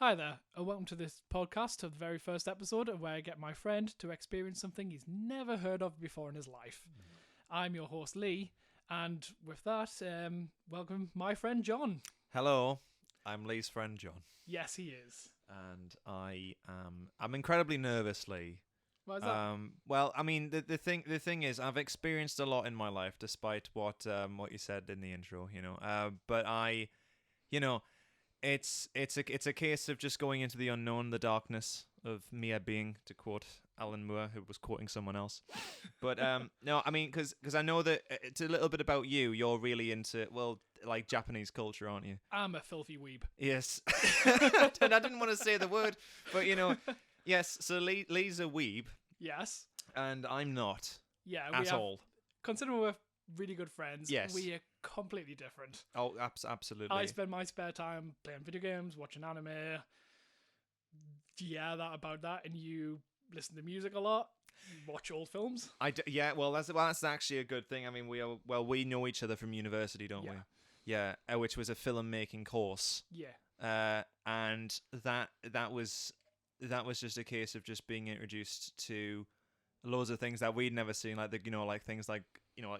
Hi there, and welcome to this podcast, to the very first episode of where I get my friend to experience something he's never heard of before in his life. I'm your host, Lee, and with that, welcome my friend, John. Hello, I'm Lee's friend, John. Yes, he is. And I'm incredibly nervous, Lee. Why is that? Well, I mean, the thing is, I've experienced a lot in my life, despite what you said in the intro, but it's a case of just going into the unknown, the darkness of mere being, to quote Alan Moore, who was quoting someone else. But no, I mean, because I know that it's a little bit about you. You're really into, well, like Japanese culture, aren't you? I'm a filthy weeb. Yes. And I didn't want to say the word, but yes. So Lee's a weeb. Yes. And I'm not. Yeah. At all. Considering we're really good friends, yes, we are completely different. Oh, absolutely. I spend my spare time playing video games, watching anime. Yeah, about that. And you listen to music a lot. You watch old films. Yeah. Well, that's actually a good thing. I mean, we know each other from university, don't we? Yeah. Which was a filmmaking course. Yeah. And that was just a case of just being introduced to loads of things that we'd never seen, like things like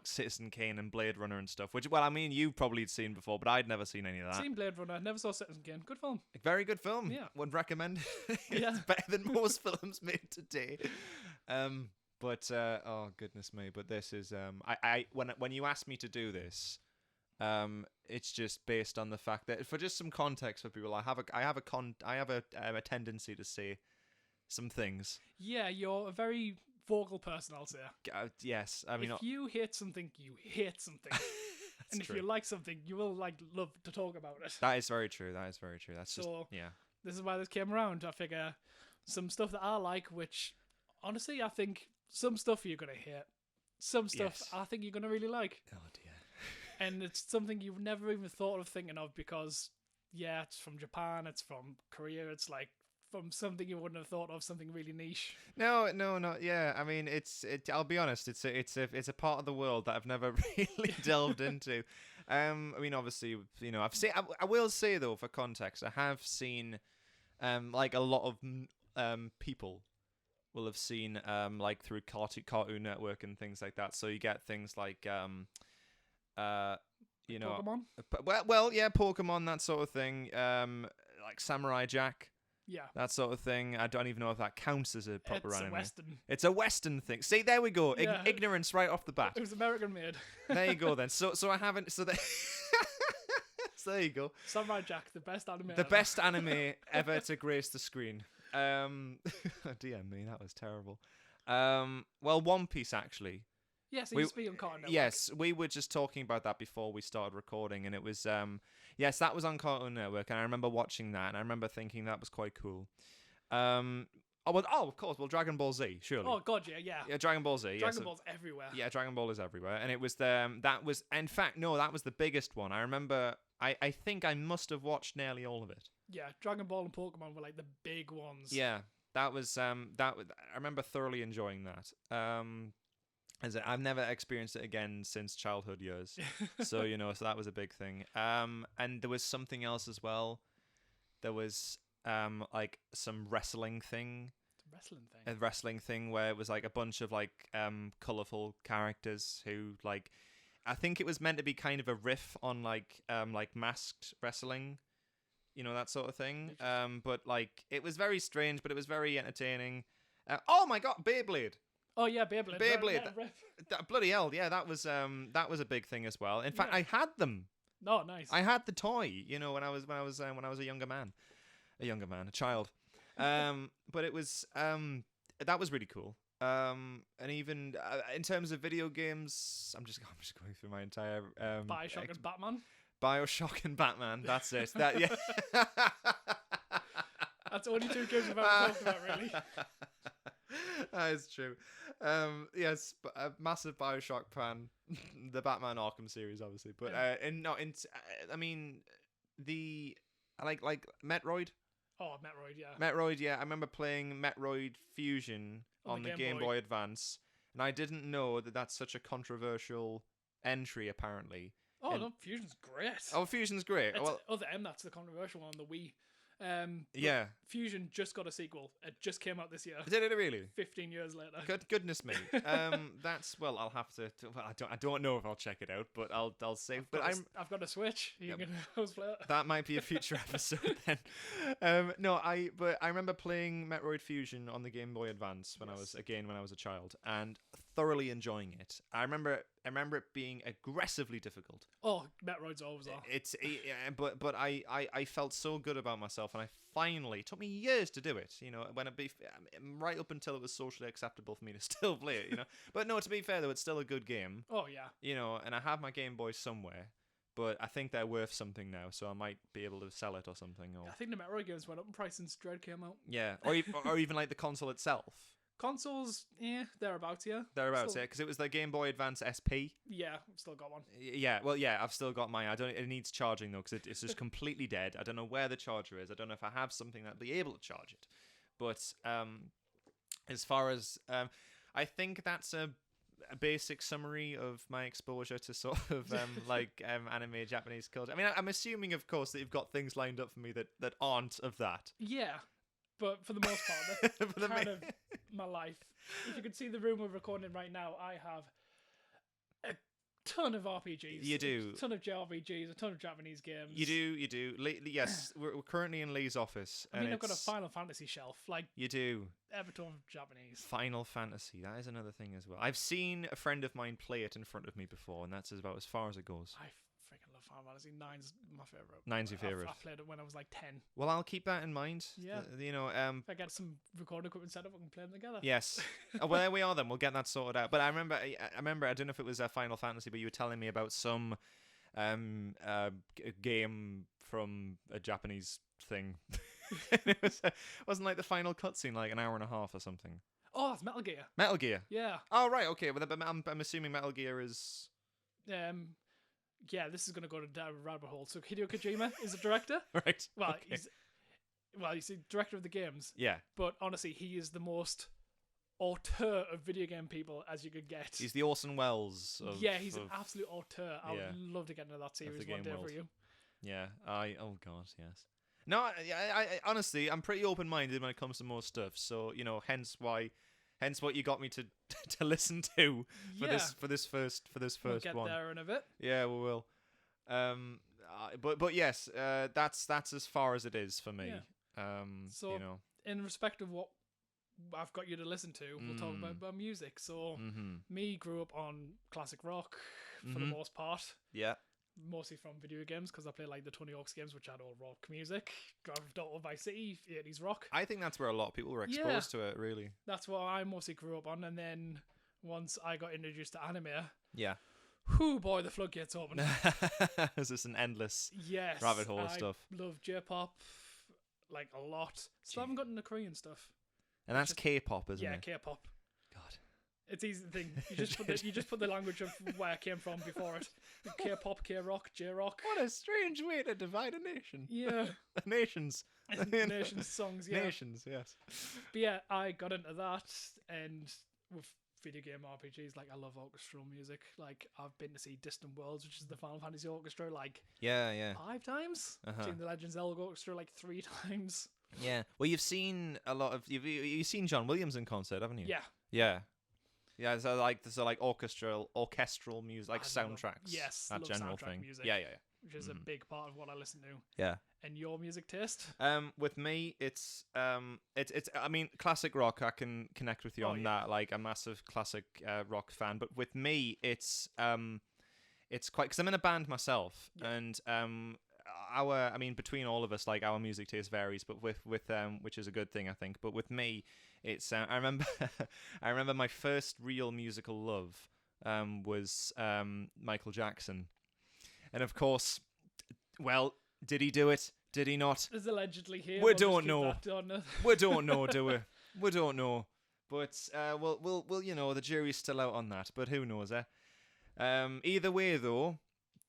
Citizen Kane and Blade Runner and stuff. Which, well, I mean, you probably had seen before, but I'd never seen any of that. Seen Blade Runner, never saw Citizen Kane. Good film. Very good film. Yeah, would recommend. Yeah, it's better than most films made today. But oh goodness me! But this is when you asked me to do this, it's just based on the fact that, for just some context for people, I have a tendency to say some things. Yeah, you're a very vocal person, I'll say. Yes, I mean, if you hate something, you hate something. And if you like something, you will love to talk about it. That is very true. That's so, just, yeah. This is why this came around. I figure some stuff that I like, which honestly I think some stuff you're gonna hate. Some stuff I think you're gonna really like. Oh dear. And it's something you've never even thought of thinking of because, yeah, it's from Japan, it's from Korea, it's like from something you wouldn't have thought of, something really niche. No. Yeah, I mean, I'll be honest, it's a part of the world that I've never really delved into. I mean, obviously, I've seen. I will say though, for context, I have seen, like a lot of people will have seen, like through Cartoon Network and things like that. So you get things like, Pokemon? Well, yeah, Pokemon, that sort of thing. Like Samurai Jack. Yeah. That sort of thing. I don't even know if that counts as a proper anime. It's a Western thing. See, there we go. Yeah. Ignorance right off the bat. It was American made. There you go then. So I haven't. So there you go. Samurai Jack, the best anime. The best anime ever to grace the screen. Dear me, that was terrible. Well, One Piece actually. Yes, it used to be on Cartoon Network. Yes, we were just talking about that before we started recording, and it was yes, that was on Cartoon Network, and I remember watching that, and I remember thinking that was quite cool. Of course, Dragon Ball Z, surely. Oh god, yeah. Dragon Ball Z. Dragon Ball's everywhere. Yeah, Dragon Ball is everywhere, and it was that was, in fact, no, that was the biggest one. I remember. I think I must have watched nearly all of it. Yeah, Dragon Ball and Pokemon were like the big ones. Yeah, that was I remember thoroughly enjoying that. I've never experienced it again since childhood years. So, so that was a big thing. And there was something else as well. There was like some wrestling thing. A wrestling thing where it was like a bunch of like colourful characters who, like, I think it was meant to be kind of a riff on like masked wrestling, that sort of thing. But like it was very strange, but it was very entertaining. Oh my god, Beyblade! Oh yeah, Beyblade. Bloody hell, yeah, that was a big thing as well. In fact, I had them. Oh, nice. I had the toy, when I was a younger man, a child. But it was that was really cool. And even in terms of video games, I'm just going through my entire BioShock and Batman. BioShock and Batman. That's it. Yeah. That's only two games I've ever talked about, really. That is true. Yes, a massive BioShock fan. The Batman Arkham series, obviously, but I mean, like Metroid. Oh, Metroid, yeah. Metroid, yeah. I remember playing Metroid Fusion on the Game Boy Advance, and I didn't know that that's such a controversial entry, apparently. Oh, no, Fusion's great. Oh, Fusion's great. Other M, that's the controversial one on the Wii. But Yeah. Fusion just got a sequel. It just came out this year. Did it really? 15 years later. Goodness me. That's well. I'll have to. Well, I don't know if I'll check it out, but I'll save. But I've got a Switch. You can play it. That might be a future episode then. No, I remember playing Metroid Fusion on the Game Boy Advance when I was a child and thoroughly enjoying it. I remember it being aggressively difficult. Oh, Metroids always are. But I felt so good about myself, and I finally, it took me years to do it. You know, right up until it was socially acceptable for me to still play it. You know, but no, to be fair though, it's still a good game. Oh yeah. You know, and I have my Game Boy somewhere. But I think they're worth something now, so I might be able to sell it or something. Or I think the Metroid games went up in price since Dread came out. yeah, or even like the console itself. Consoles, thereabouts, yeah. Thereabouts, yeah, because it was the Game Boy Advance SP. Yeah, I've still got one. Yeah, well, yeah, I've still got mine. It needs charging though, because it's just completely dead. I don't know where the charger is. I don't know if I have something that'll be able to charge it. But as far as I think that's a basic summary of my exposure to sort of anime Japanese culture. I mean, I'm assuming, of course, that you've got things lined up for me that aren't of that. Yeah, but for the most part, that's kind of my life. If you could see the room we're recording right now, I have a ton of RPGs. You do. A ton of JRPGs, a ton of Japanese games. You do. Yes, we're currently in Lee's office. I mean, I've got a Final Fantasy shelf. Like, you do. Every ton of Japanese. Final Fantasy, that is another thing as well. I've seen a friend of mine play it in front of me before, and that's about as far as it goes. I freaking love Final Fantasy. 9's my favourite. 9's your favourite. I played it when I was like 10. Well, I'll keep that in mind. Yeah. You know, if I get some recording equipment set up, we can play them together. Yes. Oh, well, there we are then. We'll get that sorted out. But I remember, I don't know if it was Final Fantasy, but you were telling me about some game from a Japanese thing. Wasn't like the final cutscene like an hour and a half or something. Oh, that's Metal Gear. Metal Gear. Yeah. Oh right, okay. Well, I'm assuming Metal Gear is. Yeah, this is gonna go down a rabbit hole. So Hideo Kojima is the director. Right. Well, okay. he's the director of the games. Yeah. But honestly, he is the most auteur of video game people as you could get. He's the Orson Welles of. Yeah, he's an absolute auteur. I would love to get into that series one day world. for you. Yeah. Oh god, yes. No, I honestly, I'm pretty open-minded when it comes to more stuff. So you know, hence what you got me to listen to for this first we'll get one. there in a bit. Yeah, we will. But yes, that's as far as it is for me. Yeah. So you know, in respect of what I've got you to listen to, we'll talk about music. So me grew up on classic rock for the most part. Yeah. Mostly from video games because I play like the Tony Hawk's games, which had all rock music. Grand Theft Auto Vice City, 80s rock. I think that's where a lot of people were exposed to it. Really, that's what I mostly grew up on. And then once I got introduced to anime, yeah, whoo boy, the floodgates opened. Is this an endless yes rabbit hole of stuff? I love J-pop like a lot. Still haven't gotten the Korean stuff. And that's K-pop, isn't it? Yeah, K-pop. God. It's easy to think. You just put the language of where it came from before it. K-pop, K-rock, J-rock. What a strange way to divide a nation. Yeah. Nations. Nations songs, yeah. Nations, yes. But yeah, I got into that, and with video game RPGs, like I love orchestral music. Like I've been to see Distant Worlds, which is the Final Fantasy orchestra, like 5 times. I've seen the Legend of Zelda orchestra like 3 times. Yeah. Well, you've seen a lot of you've seen John Williams in concert, haven't you? Yeah. Yeah. Yeah, so like orchestral music, like soundtracks. Yes, that general thing. Music, yeah. Which is a big part of what I listen to. Yeah. And your music taste? With me, it's I mean, classic rock. I can connect with you on that. Like, a massive classic rock fan. But with me, it's quite, because I'm in a band myself, and I mean, between all of us, like, our music taste varies, but with which is a good thing, I think. But with me, it's I remember my first real musical love was Michael Jackson, and of course, well, did he do it? Did he not? There's allegedly here. We don't know. We don't know, do we? We don't know. But we'll you know, the jury's still out on that. But who knows, eh? Either way, though,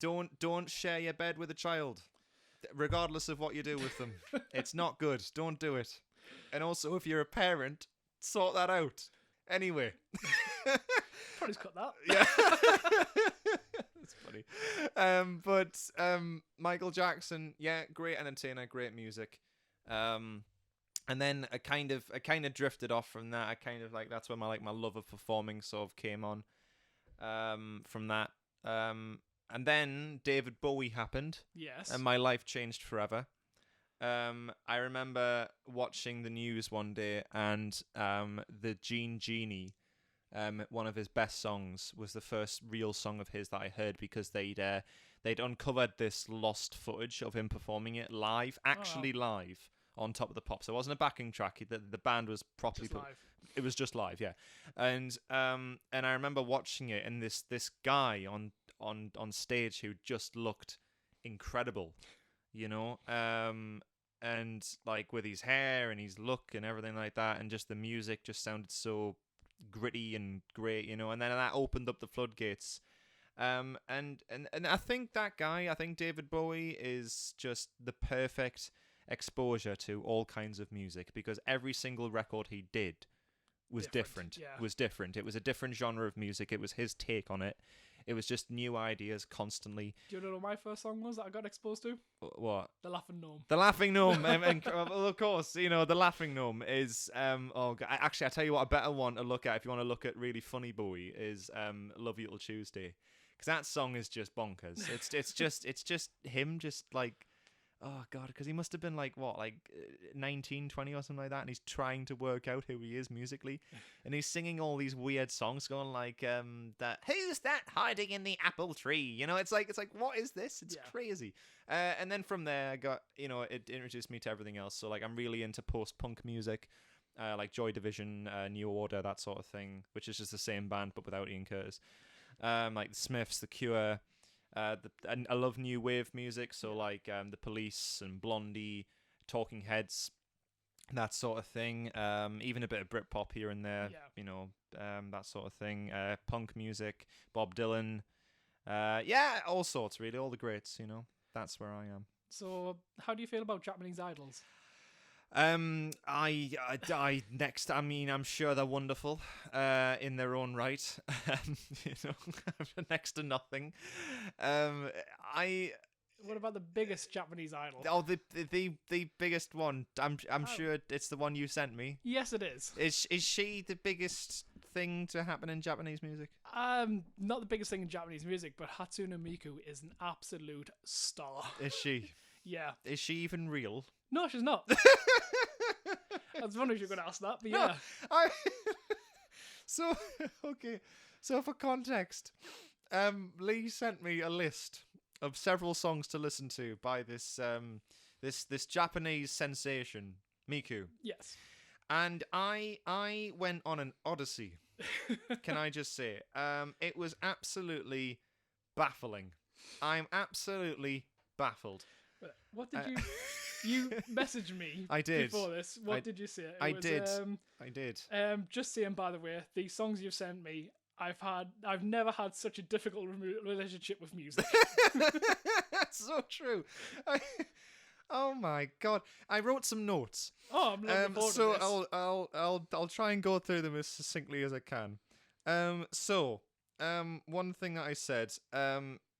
don't share your bed with a child, regardless of what you do with them. It's not good. Don't do it. And also, if you're a parent, sort that out. Anyway. Probably cut that. Yeah. That's funny. But Michael Jackson, yeah, great entertainer, great music. And then I kind of drifted off from that. I kind of like that's where my love of performing sort of came on. From that. And then David Bowie happened. Yes. And my life changed forever. I remember watching the news one day, and the Genie, one of his best songs, was the first real song of his that I heard, because they'd uncovered this lost footage of him performing it live, actually live on Top of the Pops. So it wasn't a backing track. The band was properly live. It was just live, yeah. And I remember watching it, and this guy on stage who just looked incredible, you know, and like with his hair and his look and everything like that, and just the music just sounded so gritty and great, you know. And then that opened up the floodgates. And I think that guy, David Bowie, is just the perfect exposure to all kinds of music, because every single record he did was different. Was different. It was a different genre of music. It was his take on it. It was just new ideas constantly. Do you know what my first song was that I got exposed to? What? The Laughing Gnome. The Laughing Gnome. And well, of course, you know, the Laughing Gnome is actually, I tell you what, a better one to look at if you want to look at really funny Bowie is Love You Till Tuesday, because that song is just bonkers. It's just him, just like, oh god, because he must have been like 19, 20 or something like that, and he's trying to work out who he is musically, and he's singing all these weird songs, going like that, who's that hiding in the apple tree? You know, it's like what is this? It's crazy. And then from there, I got, you know, it introduced me to everything else. So like I'm really into post-punk music, like Joy Division, New Order, that sort of thing, which is just the same band but without Ian Curtis. Like the Smiths, The Cure. And I love new wave music, so like the Police and Blondie, Talking Heads, that sort of thing. Even a bit of Britpop here and there, you know, that sort of thing. Punk music, Bob Dylan, all sorts really, all the greats. You know, that's where I am. So, how do you feel about Japanese idols? Next. I mean, I'm sure they're wonderful, in their own right. You know, next to nothing. What about the biggest Japanese idol? Oh, the biggest one. I'm sure it's the one you sent me. Yes, it is. Is she the biggest thing to happen in Japanese music? Not the biggest thing in Japanese music, but Hatsune Miku is an absolute star. Is she? Yeah. Is she even real? No, she's not. I was wondering if you were going to ask that, but yeah. So, okay. So for context, Lee sent me a list of several songs to listen to by this Japanese sensation, Miku. Yes. And I went on an odyssey. Can I just say? It was absolutely baffling. I'm absolutely baffled. What did you... You messaged me I did. before this. What did you say? I did. Just saying, by the way, the songs you've sent me, I've never had such a difficult relationship with music. That's so true. Oh my god! I wrote some notes. Oh, I'm looking forward to this. I'll try and go through them as succinctly as I can. One thing that I said.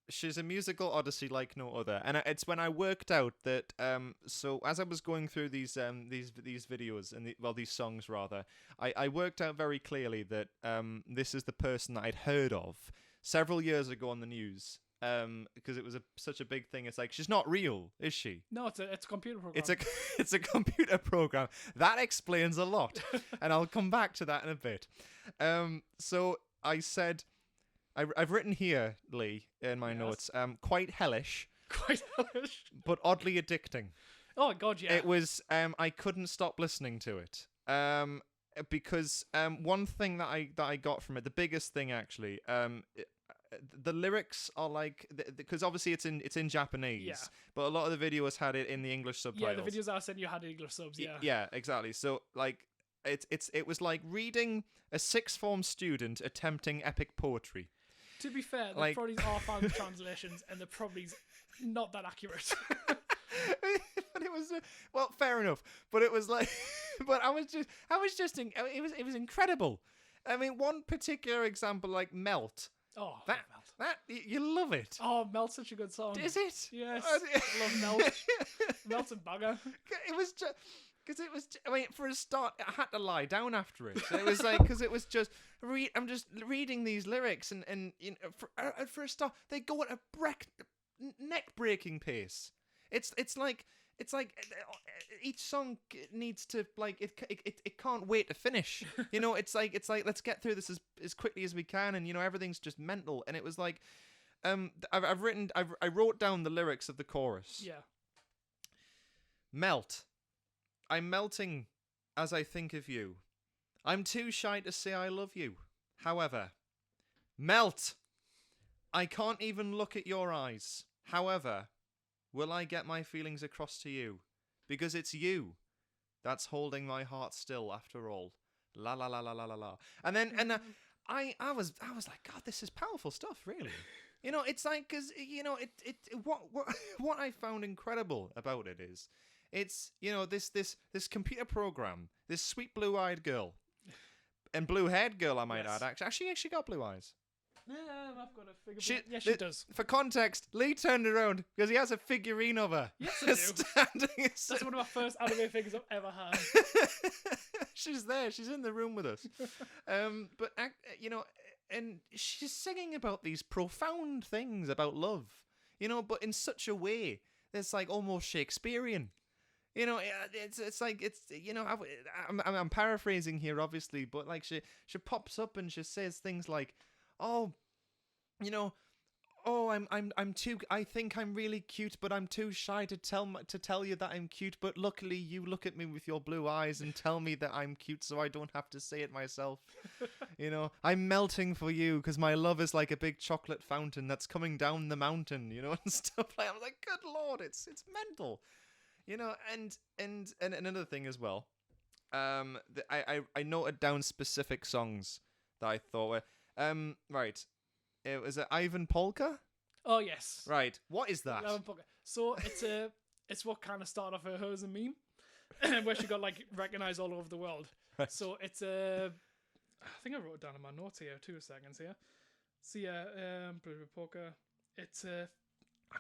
She's a musical odyssey like no other, and it's when I worked out that so as I was going through these videos and these songs rather, I worked out very clearly that this is the person that I'd heard of several years ago on the news, because it was such a big thing. It's like, she's not real, is she? No, it's a computer program. It's a computer program. That explains a lot, and I'll come back to that in a bit. So I said. I've written here, Lee, in my notes, quite hellish. Quite hellish. But oddly addicting. Oh, God, yeah. It was, I couldn't stop listening to it. Because one thing that I got from it, the biggest thing actually, the lyrics are like, because obviously it's in Japanese, but a lot of the videos had it in the English subtitles. Yeah, the videos I sent you had English subs, yeah. Yeah, exactly. So, like, it was like reading a sixth form student attempting epic poetry. To be fair, there probably are fan translations, and they're probably not that accurate. But it was fair enough. But it was like, but it was incredible. I mean, one particular example, like Melt. Oh, That Melt. you love it. Oh, Melt's such a good song. Is it? Yes. I love Melt. Melt's and Bagger. It was just because it was. I mean, for a start, I had to lie down after it. It was like because it was just. I'm just reading these lyrics, and you know, for a start, they go at a neck breaking pace. It's like each song needs to like it can't wait to finish. You know, it's like let's get through this as quickly as we can, and you know everything's just mental. And it was like, I wrote down the lyrics of the chorus. Yeah. Melt. I'm melting as I think of you. I'm too shy to say I love you. However, melt. I can't even look at your eyes. However, will I get my feelings across to you? Because it's you that's holding my heart still after all. La la la la la la la. And then I was like, God, this is powerful stuff, really. You know, it's like, because you know, what I found incredible about it is, it's, you know, this computer program, this sweet blue-eyed girl, and blue-haired girl, I might add. Actually, she got blue eyes. I've got a figure. Yes, she does. For context, Lee turned around because he has a figurine of her. Yes, I do. Standing. That's one of my first anime figures I've ever had. She's there. She's in the room with us. But you know, and she's singing about these profound things about love. You know, but in such a way that's like almost Shakespearean. You know, it's like it's, you know, I'm paraphrasing here, obviously, but like she pops up and she says things like, oh, you know, oh, I'm too. I think I'm really cute, but I'm too shy to tell you that I'm cute. But luckily, you look at me with your blue eyes and tell me that I'm cute, so I don't have to say it myself. You know, I'm melting for you because my love is like a big chocolate fountain that's coming down the mountain. You know, and stuff like. I was like, good lord, it's mental. You know, and another thing as well. I noted down specific songs that I thought were right. It was Ivan Polka. Oh yes. Right. What is that? Ivan Polka. So it's what kind of started off her as a meme, where she got like recognized all over the world. Right. So it's I think I wrote it down in my notes here. 2 seconds here. So yeah, Polka. It's I'm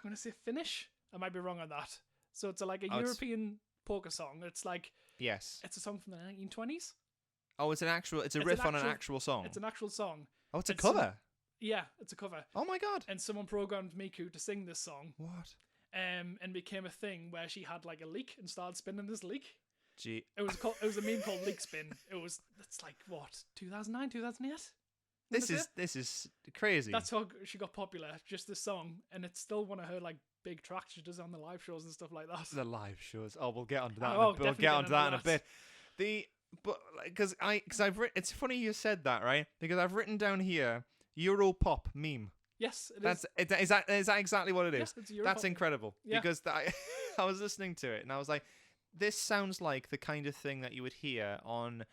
gonna say Finnish. I might be wrong on that. So it's like a European polka song. It's like yes. It's a song from the 1920s. Oh, it's a riff on an actual song. It's an actual song. Oh, it's a cover. Yeah, it's a cover. Oh my god. And someone programmed Miku to sing this song. What? And became a thing where she had like a leak and started spinning this leak. Gee. It was a meme called Leak Spin. It's like what, 2009, 2008? This is crazy. That's how she got popular. Just this song, and it's still one of her like big tracks she does on the live shows and stuff like that. The live shows. Oh, we'll get onto that. We'll get onto that in a bit. Because I've written. It's funny you said that, right? Because I've written down here Europop meme. Yes, it is. Is that exactly what it is? Yes, it's Europop. That's incredible. Yeah. Because I was listening to it and I was like, this sounds like the kind of thing that you would hear on.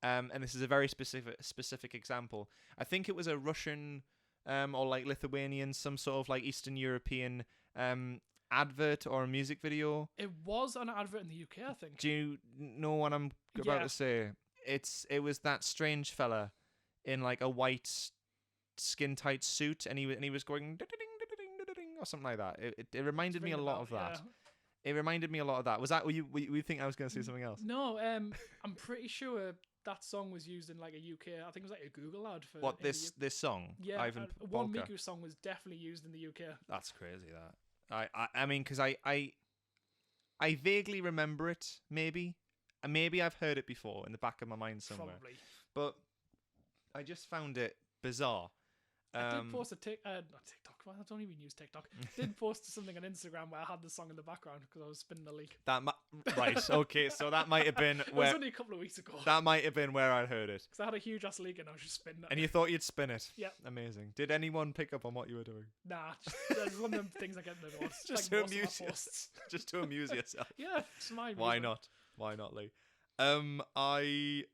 And this is a very specific example. I think it was a Russian or like Lithuanian, some sort of like Eastern European advert or a music video. It was an advert in the UK, I think. Do you know what I'm about to say? It was that strange fella in like a white skin tight suit, and he was going or something like that. It reminded me a lot of that. Yeah. It reminded me a lot of that. Was that you think I was going to say something else? No, I'm pretty sure that song was used in like a UK. I think it was like a Google ad for what this song. Yeah, Ivan one Polka. Miku song was definitely used in the UK. That's crazy. That I mean, because I vaguely remember it. Maybe I've heard it before in the back of my mind somewhere. Probably. But I just found it bizarre. I did post not TikTok. I don't even use TikTok. Did post something on Instagram where I had the song in the background because I was spinning the leak. Right. Okay. So that might have been where. It was only a couple of weeks ago. That might have been where I heard it. Because I had a huge ass leak and I was just spinning it. And you thought you'd spin it. Yeah. Amazing. Did anyone pick up on what you were doing? Nah. That's one of them things I get in the notes. Just like to amuse yourself. Just to amuse yourself. Yeah. It's my Why not? Why not, Lee? Right.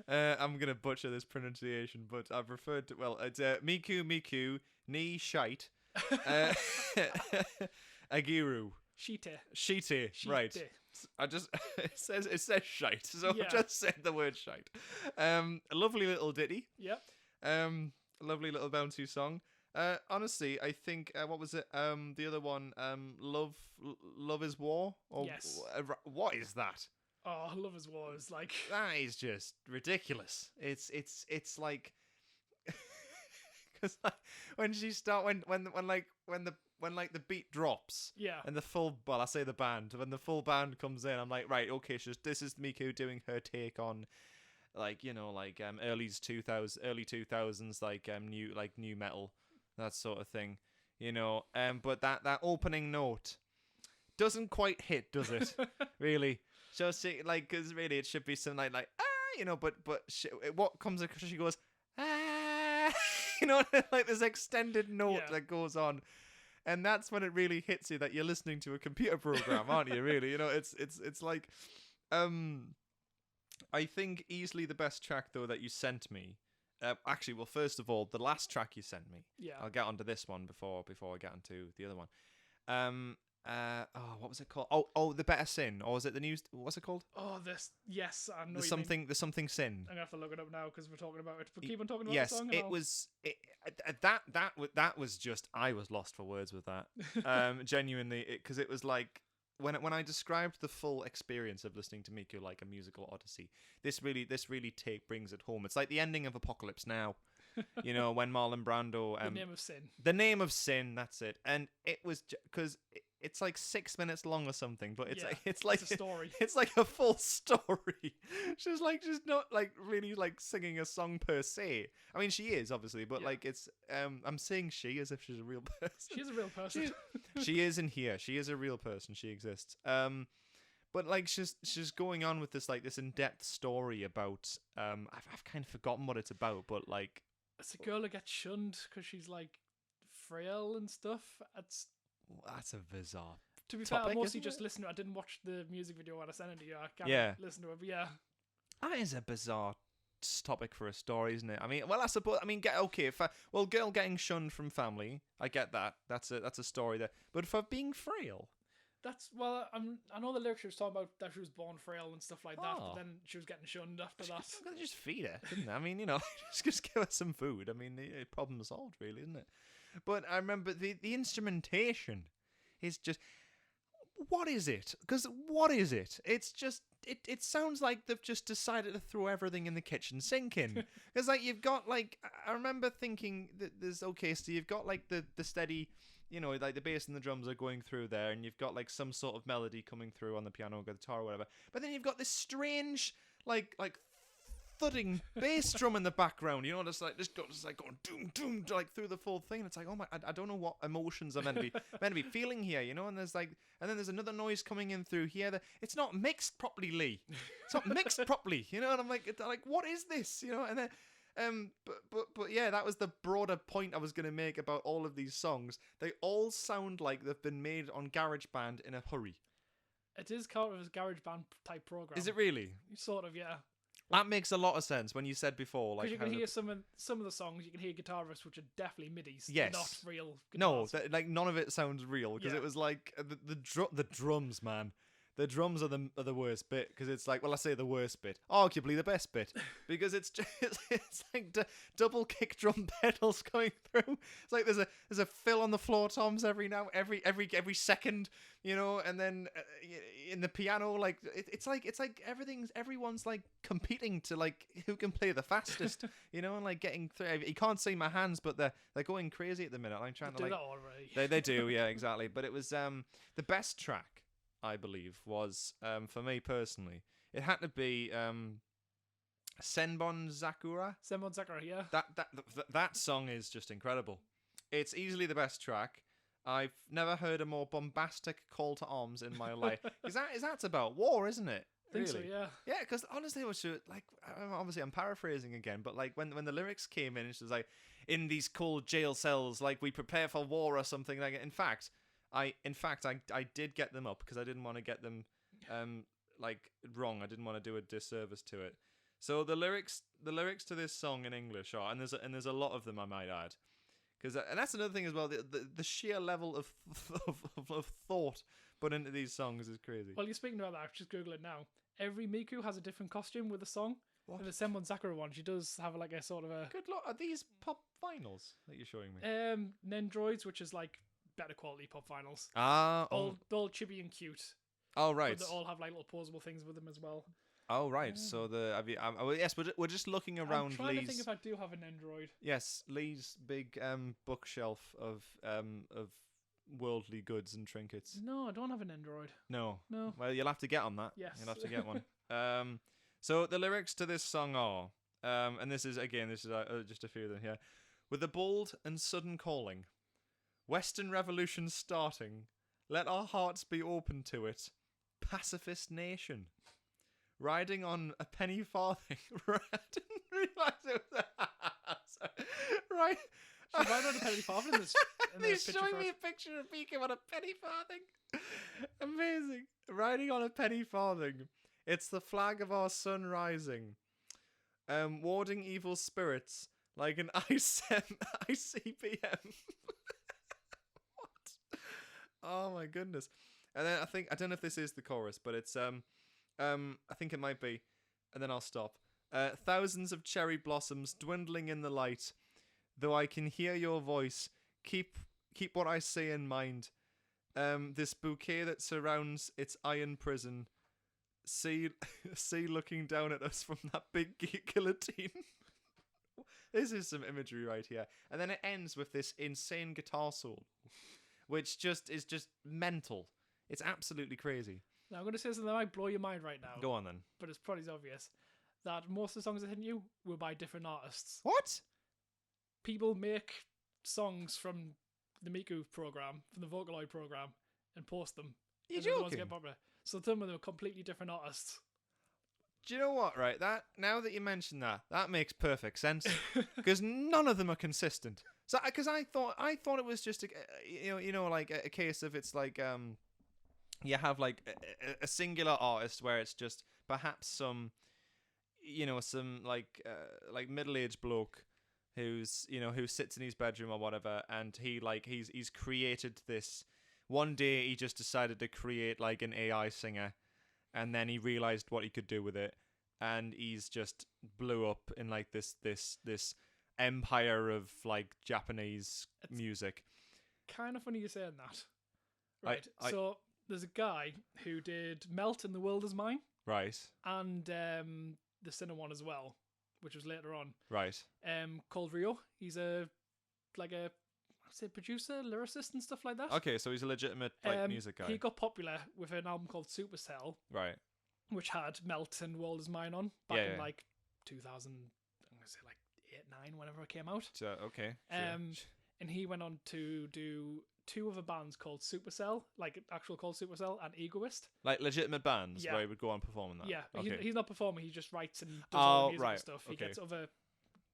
I'm gonna butcher this pronunciation, but I've referred to it's Miku ni shite Agiru Shite. Right. it says shite, so Yeah. I just said the word shite. A lovely little ditty. Yep. A lovely little bouncy song. Honestly, I think what was it? The other one, love is war. Or Yes. what is that? Oh, Love is War is like. That is just ridiculous. It's like because when she start when the beat drops. Yeah. And I say the band, when the full band comes in, I'm like, right, okay, this is Miku doing her take on, like, early 2000s, new metal, that sort of thing, but that opening note doesn't quite hit, does it? Really? Just because really it should be something like but what comes across, she goes, ah, like this extended note that goes on. And that's when it really hits you that you're listening to a computer program, aren't you? Really, it's like, I think easily the best track though that you sent me. Actually, well, first of all, the last track you sent me. Yeah. I'll get onto this one before I get onto the other one. What was it called? Oh, The Better Sin, or was it the news? What's it called? Oh, yes, I know. The something sin. I'm gonna have to look it up now because we're talking about it. But keep on talking about yes, the song. It was that was just, I was lost for words with that. Genuinely, because it was like when I described the full experience of listening to Miku like a musical odyssey. This really brings it home. It's like the ending of Apocalypse Now. When Marlon Brando. The Name of Sin. The Name of Sin. That's it. And it was because it's like 6 minutes long or something, but it's like a story. It's like a full story. She's not like really like singing a song per se. I mean, she is obviously, but like it's I'm saying she as if she's a real person. She's a real person. She is in here. She is a real person. She exists. But like she's going on with this in-depth story about I've kind of forgotten what it's about, but like it's a girl that gets shunned because she's like frail and stuff. That's a bizarre. To be fair, I mostly just listened. listened. I didn't watch the music video when I sent it to you. I can't listen to it, but yeah. That is a bizarre topic for a story, isn't it? I mean, well, I suppose. I mean, girl getting shunned from family. I get that. That's a story there. But for being frail. I know the lyrics she was talking about that she was born frail and stuff like that, but then she was getting shunned after that. Just feed her, didn't they? I mean, just give her some food. I mean, the problem solved, really, isn't it? But I remember the instrumentation is just, what is it? Because what is it? It's just, it sounds like they've just decided to throw everything in the kitchen sink in. Because you've got I remember thinking that so you've got the steady, the bass and the drums are going through there, and you've got some sort of melody coming through on the piano or guitar or whatever. But then you've got this strange thudding bass drum in the background, just going doom doom through the full thing. And it's like, oh my, I don't know what emotions I'm meant to be feeling here, and there's and then there's another noise coming in through here that it's not mixed properly, Lee. It's not mixed properly, and I'm like, what is this, and then but yeah, that was the broader point I was going to make about all of these songs. They all sound like they've been made on GarageBand in a hurry. It is kind of a GarageBand type program. Is it really? Sort of, yeah. That makes a lot of sense when you said before, because you can hear some of the songs. You can hear guitar riffs, which are definitely midis. Yes, not real guitars. No, none of it sounds real because it was like the drums, man. The drums are the worst bit because it's I say the worst bit, arguably the best bit, because it's like double kick drum pedals going through. It's like there's a fill on the floor toms every second, and then in the piano it's like everyone's competing to who can play the fastest, and getting through. You can't see my hands, but they're going crazy at the minute. I'm trying to do that already. They do, yeah, exactly. But it was the best track, I believe, was for me personally, it had to be Senbon Sakura. Senbon Sakura, yeah. That song is just incredible. It's easily the best track. I've never heard a more bombastic call to arms in my life. That's about war, isn't it? I think so, yeah. Yeah, because honestly, it was obviously I'm paraphrasing again, but when the lyrics came in, it was like, in these cold jail cells, we prepare for war or something like it. In fact, I did get them up because I didn't want to get them wrong. I didn't want to do a disservice to it. So the lyrics to this song in English are, and there's a lot of them, I might add, and that's another thing as well. The sheer level of thought put into these songs is crazy. Well, you're speaking about that. I've just Googled it now. Every Miku has a different costume with a song. What? And the Senmon Sakura one, she does have like a sort of a Good luck. Are these pop vinyls that you're showing me? Nendroids, which is like better quality pop vinyls. Oh, All chibi and cute. oh, right. But they all have like little posable things with them as well. Oh, right. So yes, we're just looking around I'm trying Lee's. to think if I do have an Nendroid. Yes, Lee's big bookshelf of worldly goods and trinkets. No, I don't have an Nendroid. No. No. Well, you'll have to get on that. Yes. You'll have to get one. So the lyrics to this song are, and this is just a few of them here. With a bold and sudden calling, Western Revolution starting, let our hearts be open to it. Pacifist nation. Riding on a penny farthing. I didn't realise it was right. She's riding on a penny farthing in this He's picture showing for me us. a picture of Miku on a penny farthing. Amazing. Riding on a penny farthing. It's the flag of our sun rising. Warding evil spirits like an ICBM. What? Oh my goodness. And then I don't know if this is the chorus, but it's I think it might be, and then I'll stop. Thousands of cherry blossoms dwindling in the light, though I can hear your voice. Keep what I say in mind. This bouquet that surrounds its iron prison. See looking down at us from that big guillotine. This is some imagery right here, and then it ends with this insane guitar solo, which is just mental. It's absolutely crazy. Now I'm going to say something that might blow your mind right now. Go on then. But it's probably obvious that most of the songs that hit you were by different artists. What? People make songs from the Miku program, from the Vocaloid program, and post them. You're and they're the ones that joking? get popular. So some of them are completely different artists. Do you know what? Right, that now that you mention that makes perfect sense because none of them are consistent. So, because I thought it was just like a case of it's like you have like a singular artist where it's just perhaps some like middle-aged bloke who sits in his bedroom or whatever, and he's created this. One day he just decided to create like an AI singer, and then he realized what he could do with it, and he's just blew up in like this empire of like Japanese music. Kind of funny you saying that. Right. So there's a guy who did Melt and the World Is Mine. Right. And the Sinner one as well, which was later on. Right. Called Rio. He's a producer, lyricist and stuff like that. Okay, so he's a legitimate music guy. He got popular with an album called Supercell. Right. Which had Melt and World Is Mine on back in like 2000, I'm gonna say like 8, 9, whenever it came out. Okay. Sure. And he went on to do 2 other bands called Supercell, like actual called Supercell, and Egoist. Like legitimate bands where he would go on performing that. Yeah, but okay. he's not performing. He just writes and does all the music and stuff. He Okay. gets other,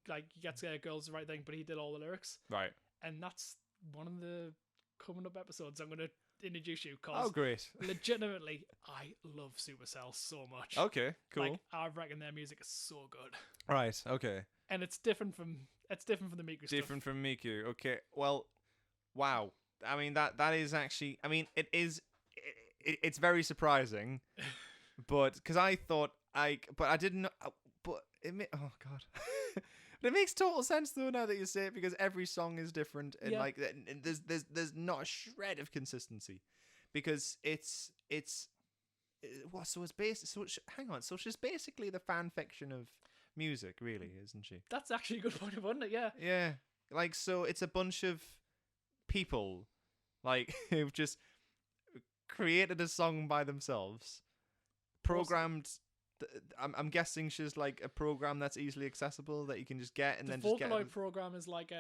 like he gets girls to write thing, but he did all the lyrics. Right. And that's one of the coming up episodes I'm going to introduce you. Cause great. legitimately, I love Supercell so much. Okay. Cool. Like, I reckon their music is so good. Right. Okay. And it's different from the Miku stuff. Different from Miku. Okay. Well, wow. I mean that is actually. I mean it is. It's very surprising, but because I thought but I didn't. But oh god. But it makes total sense though now that you say it, because every song is different and like there's not a shred of consistency, because it's what so it's based so hang on, so she's basically the fan fiction of music, really, isn't she? That's actually a good point of it, yeah. Yeah, like, so it's a bunch of people like who've just created a song by themselves, programmed. I'm guessing she's like a program that's easily accessible that you can just get and then just get. The Vocaloid program is like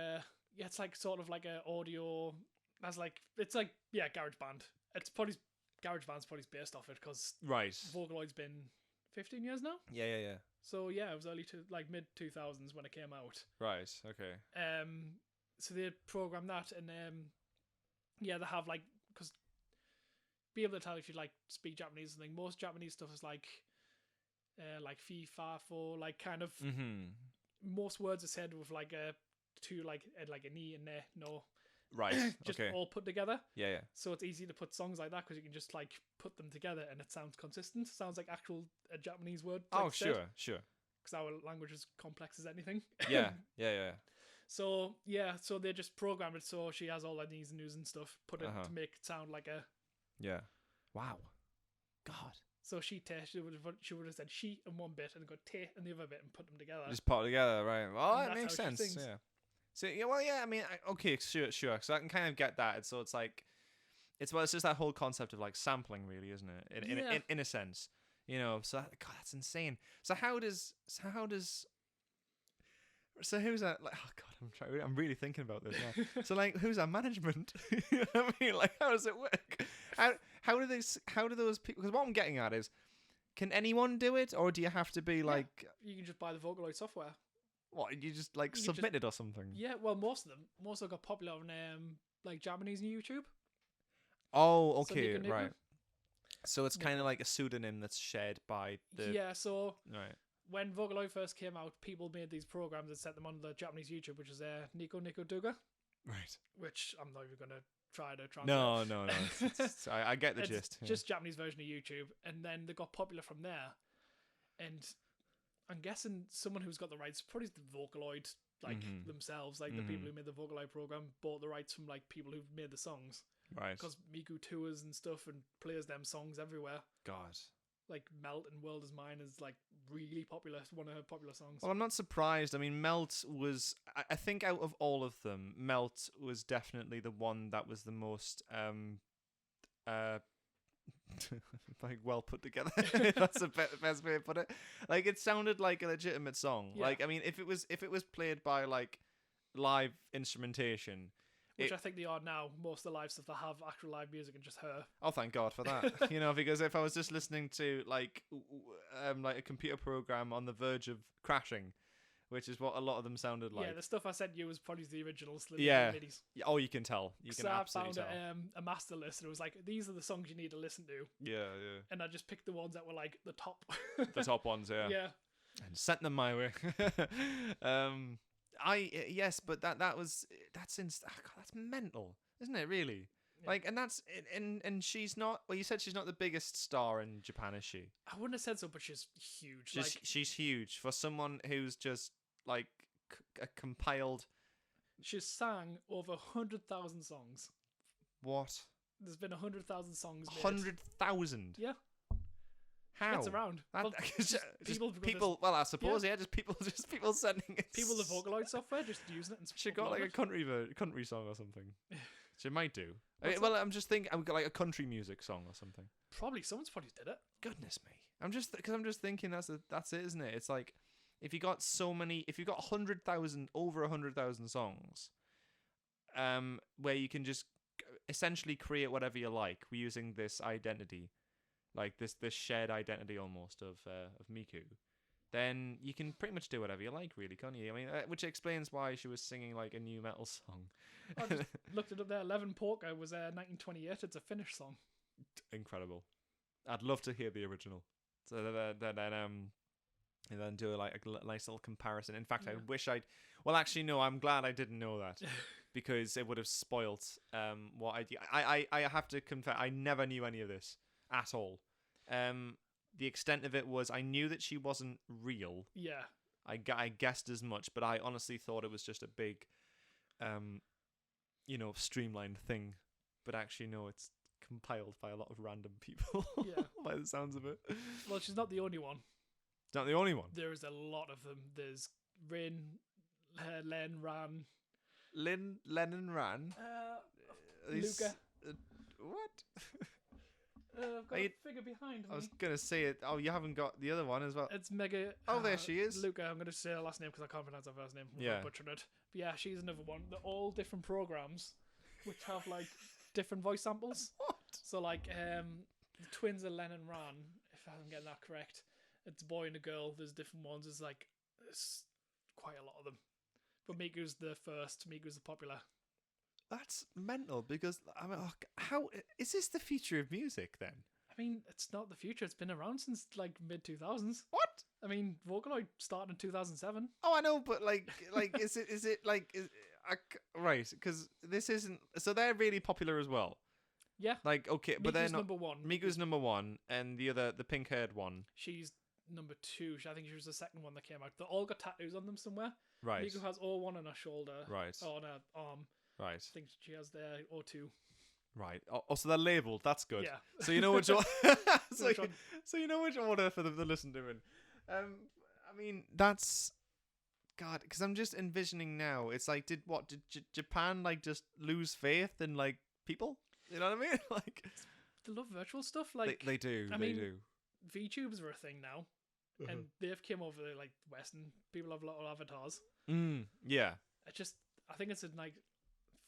it's like sort of like a audio. That's like it's like GarageBand. It's probably GarageBand's probably based off it, because right. Vocaloid's been 15 years now. Yeah. So yeah, it was early to like mid 2000s when it came out. Right. Okay. So they programmed that, and they have like, because be able to tell if you like speak Japanese and thing. Most Japanese stuff is like fi, fa, fo, like kind of. Mm-hmm. Most words are said with like a two, like a ni and ne, no. Right. just Okay. all put together. Yeah. So it's easy to put songs like that because you can just like put them together and it sounds consistent. Sounds like actual a Japanese word. Oh, like sure. Because our language is complex as anything. Yeah. So so they just programmed it so she has all her knees and news and stuff. Put it to make it sound like a. Yeah. Wow. God. So she would have said she in one bit and got te in the other bit and put them together. Just put it together, right? Well, And that makes that's how she sense. sings. Yeah. So yeah, well, yeah. I mean, okay, sure. So I can kind of get that. So it's like, it's just that whole concept of like sampling, really, isn't it? In a sense, you know. So God, that's insane. So who's that? Like, oh God, I'm really thinking about this now. So like, who's our management? You know what I mean, like, how does it work? How do those people? Because what I'm getting at is, can anyone do it, or do you have to be like? You can just buy the Vocaloid software. What, you just like submit it or something? Yeah, well, most of them got popular on like Japanese and YouTube. Oh, okay, So Niku. right. So it's kind of like a pseudonym that's shared by the. Yeah, so Right. when Vocaloid first came out, people made these programs and set them on the Japanese YouTube, which is Nico Nico Duga, Right. which I'm not even gonna try to translate. No. I get the It's gist. Yeah. just Japanese version of YouTube, and then they got popular from there. And I'm guessing someone who's got the rights, probably the Vocaloid, like themselves, like the people who made the Vocaloid program, bought the rights from like people who've made the songs. Right. Because Miku tours and stuff and plays them songs everywhere. God. Like Melt and World Is Mine is like really popular. It's one of her popular songs. Well, I'm not surprised. I mean, Melt was. I think out of all of them, Melt was definitely the one that was the most like well put together. That's the best way to put it. Like, it sounded like a legitimate song. Yeah. Like, I mean, if it was played by like live instrumentation, Which I think they are now. Most of the live stuff that have actual live music and just her. oh, thank God for that. You know, because if I was just listening to like a computer program on the verge of crashing, which is what a lot of them sounded like. Yeah, the stuff I sent you was probably the original Slim Yeah. Midis. Oh, you can tell. You can So I absolutely found tell. a master list and it was like, these are the songs you need to listen to. Yeah. And I just picked the ones that were like the top. The top ones, yeah. Yeah. And sent them my way. Yes, but that's mental, isn't it? Really, Yeah. like, and that's and she's not. Well, you said she's not the biggest star in Japan, is she? I wouldn't have said so, but she's huge. She's huge for someone who's just like a compiled. She's sang over 100,000 songs. What? There's been 100,000 songs made. 100,000. Yeah. How? It's around. That, Well, just people- people. Well, I suppose just people sending it. People the Vocaloid software just using it and She got like a country song or something. She might do. What's Well, I'm just thinking. I've got like a country music song or something. Someone's probably did it. Goodness me. I'm just thinking that's it, isn't it? It's like if you got 100,000 over 100,000 songs, where you can just essentially create whatever you like using this identity, like this shared identity almost of Miku, then you can pretty much do whatever you like, really, can't you? I mean, which explains why she was singing like a new metal song. I just looked it up there. 11 Polka was 1928. It's a Finnish song. Incredible. I'd love to hear the original. So and then do a nice little comparison. In fact, Yeah. I wish I'd. Well, actually, no. I'm glad I didn't know that because it would have spoilt what I have to confess. I never knew any of this at all. The extent of it was I knew that she wasn't real. Yeah. I guessed as much, but I honestly thought it was just a big, streamlined thing. But actually, no, it's compiled by a lot of random people. Yeah. By the sounds of it. Well, she's not the only one. It's not the only one. There is a lot of them. There's Rin, Len, Ran. Lennon ran. Luca. What? I've got a figure behind I was me. gonna say it. Oh, you haven't got the other one as well. It's Mega. Oh, there she is. Luca. I'm going to say her last name because I can't pronounce her first name. Yeah. I'm butchering it. But yeah, she's another one. They're all different programs which have like different voice samples. What? So like the twins are Len and Ran, if I'm getting that correct. It's a boy and a girl. There's different ones. There's quite a lot of them. But Miku's the first. Miku's the popular. That's mental because I mean, how is this the future of music then? I mean, it's not the future. It's been around since like mid 2000s. What? I mean, Vocaloid started in 2007. Oh, I know, but like, is it like? right, because this isn't. So they're really popular as well. Yeah. Like, okay, but they're Miku's not. number one. Miku's number one, and the pink-haired one. She's number two. I think she was the second one that came out. They all got tattoos on them somewhere. Right. Miku has all one on her shoulder. Right. Or on her arm. Right. I think she has there or two. Right. Oh, so they're labelled. That's good. Yeah. So you know which one. Which one? So you know which order for them to listen to in. I mean, that's God, because I'm just envisioning now. It's like, did Japan like just lose faith in like people? You know what I mean? Like They love virtual stuff. Like they do. I They mean, do. VTubers are a thing now, and they've came over like Western people have little avatars. Yeah. I think it's a like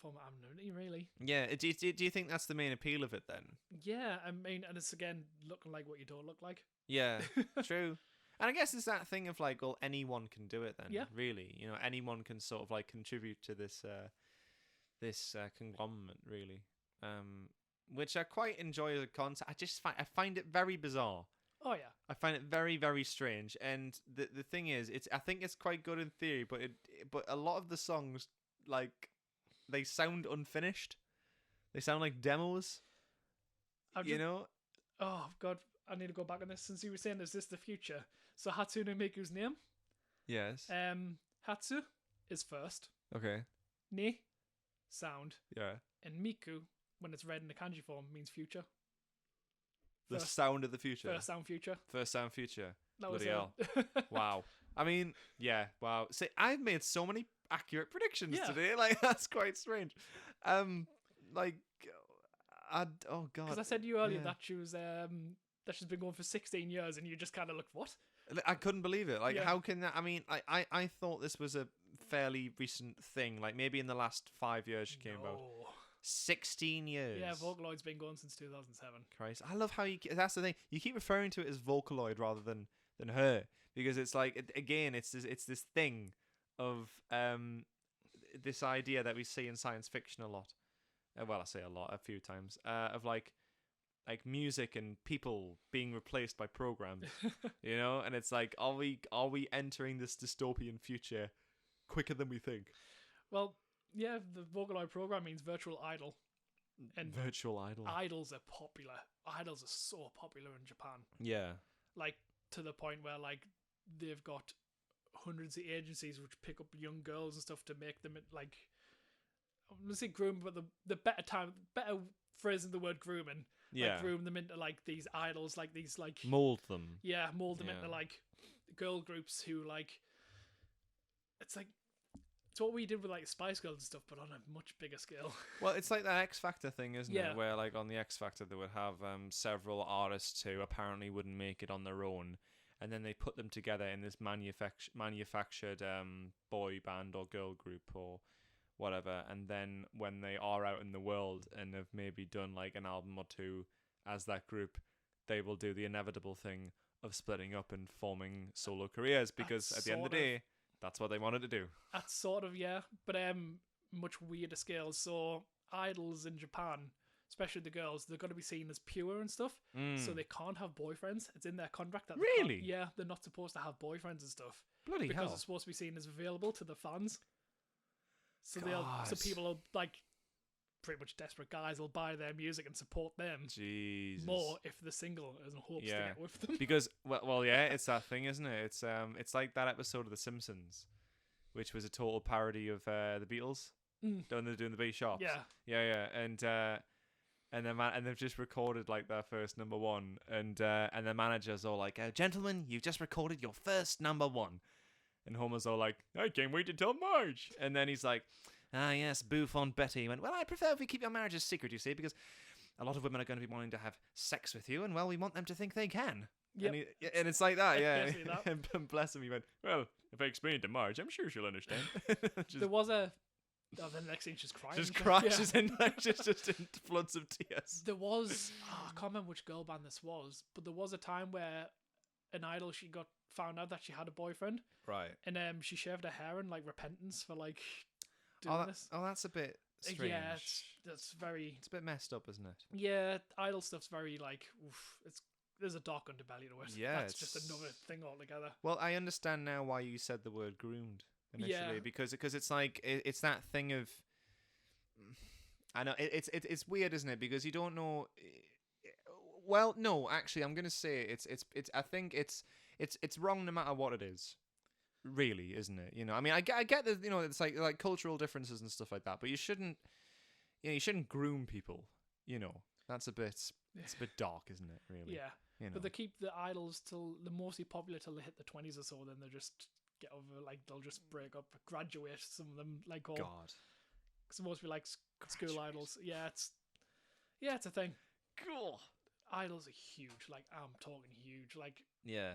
form of anonymity, really. Yeah. Do you think that's the main appeal of it then? Yeah, I mean, and it's again looking like what you don't look like. Yeah. True. And I guess it's that thing of like, well, anyone can do it then. Yeah. Really, anyone can sort of like contribute to this conglomerate, really. Which I quite enjoy as a concept. I find it very bizarre. Oh yeah. I find it very, very strange. And the thing is, I think it's quite good in theory, but a lot of the songs, like, they sound unfinished. They sound like demos. Oh god, I need to go back on this. Since you were saying, is this the future? So Hatsune Miku's name, Yes. Hatsu is first. Okay. Ne, sound, Yeah. and Miku, when it's read in the kanji form, means future. The First- sound of the future. First sound future. First sound future. That Bloody was hell. it. Wow. I mean, yeah, wow. See, I've made so many accurate predictions Yeah. today. Like, that's quite strange. Like, oh god. Because I said to you earlier Yeah. that she was that she's been going for 16 years, and you just kind of looked, what? I couldn't believe it. Like, Yeah. how can that? I mean, I thought this was a fairly recent thing. Like, maybe in the last 5 years she came about. 16 years. Yeah, Vocaloid's been going since 2007. Christ, I love how that's the thing. You keep referring to it as Vocaloid rather than her, because it's like, again, it's this thing of this idea that we see in science fiction a lot. Well, I say a lot, a few times, of like music and people being replaced by programs, and it's like, are we entering this dystopian future quicker than we think? Well, yeah, the Vocaloid program means virtual idol. And virtual idol. Idols are popular. Idols are so popular in Japan. Yeah. Like, to the point where, like, they've got hundreds of agencies which pick up young girls and stuff to make them, like, I'm going to say groom, but the better phrase than the word grooming. Yeah. Like, groom them into, like, these idols, like, these, like... Mold them. Yeah, mold them Yeah. into, like, girl groups who, like... It's like... It's what we did with, like, Spice Girls and stuff, but on a much bigger scale. Well, it's like that X Factor thing, isn't Yeah. it? Where, like, on the X Factor, they would have several artists who apparently wouldn't make it on their own, and then they put them together in this manufactured boy band or girl group or whatever, and then when they are out in the world and have maybe done, like, an album or two as that group, they will do the inevitable thing of splitting up and forming solo careers, because That's at the end of the sort of- day, that's what they wanted to do. That's sort of, yeah, but much weirder scales. So idols in Japan, especially the girls, they're going to be seen as pure and stuff, so they can't have boyfriends. It's in their contract that they can't- Really? yeah, they're not supposed to have boyfriends and stuff Bloody because hell. it's supposed to be seen as available to the fans. So so God. people will, like, pretty much desperate guys will buy their music and support them Jesus. more if the single is in hopes to Yeah. get with them. Because well, yeah, it's that thing, isn't it? It's like that episode of The Simpsons, which was a total parody of the Beatles. When they're doing the Beat Shops. Yeah. And they've just recorded like their first number one, and the manager's all like, "Gentlemen, you've just recorded your first number one," and Homer's all like, "I can't wait to tell Marge," and then he's like, "Ah, yes, boof on Betty." He went, "Well, I prefer if we keep your marriage a secret, you see, because a lot of women are going to be wanting to have sex with you, and well, we want them to think they can." Yep. And it's like that, yeah. Basically that. And bless him, he went, "Well, if I explain it to Marge, I'm sure she'll understand." There was a... Oh, then the next thing she's crying. just Yeah. crashes in, like, just in floods of tears. There was... I can't remember which girl band this was, but there was a time where an idol, she got found out that she had a boyfriend, Right. and she shaved her hair in, like, repentance for, like, doing this. That's a bit strange. Yeah, that's very... It's a bit messed up, isn't it? Yeah, idol stuff's very, like... Oof, there's a dark underbelly to it. Yeah, That's just another thing altogether. Well, I understand now why you said the word groomed. initially, Yeah. because it's like it's that thing of, I know it's weird, isn't it? Because you don't know. Well, no, actually, I'm gonna say it's. I think it's wrong no matter what it is. Really, isn't it? I mean, I get that. It's like cultural differences and stuff like that. But you shouldn't. You shouldn't groom people. That's a bit. It's a bit dark, isn't it? Really. Yeah. But they keep the idols till they're mostly popular till they hit the 20s or so. Then they just get over, like, they'll just break up, graduate. Some of them, like, all. God. Because most be like school idols. Yeah, it's a thing. Cool. Idols are huge. Like, I'm talking huge. Like, Yeah.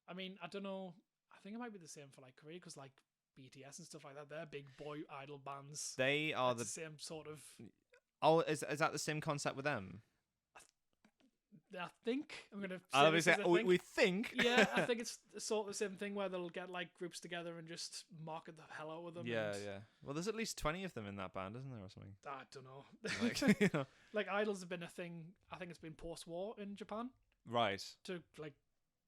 I mean, I don't know. I think it might be the same for like Korea, because like BTS and stuff like that, they're big boy idol bands. They are the same sort of. Oh, is that the same concept with them? I think I'm gonna. Say we think. Yeah, I think it's sort of the same thing where they'll get like groups together and just market the hell out of them. Yeah. Well, there's at least 20 of them in that band, isn't there, or something? I don't know. Like idols have been a thing. I think it's been post-war in Japan. Right. To like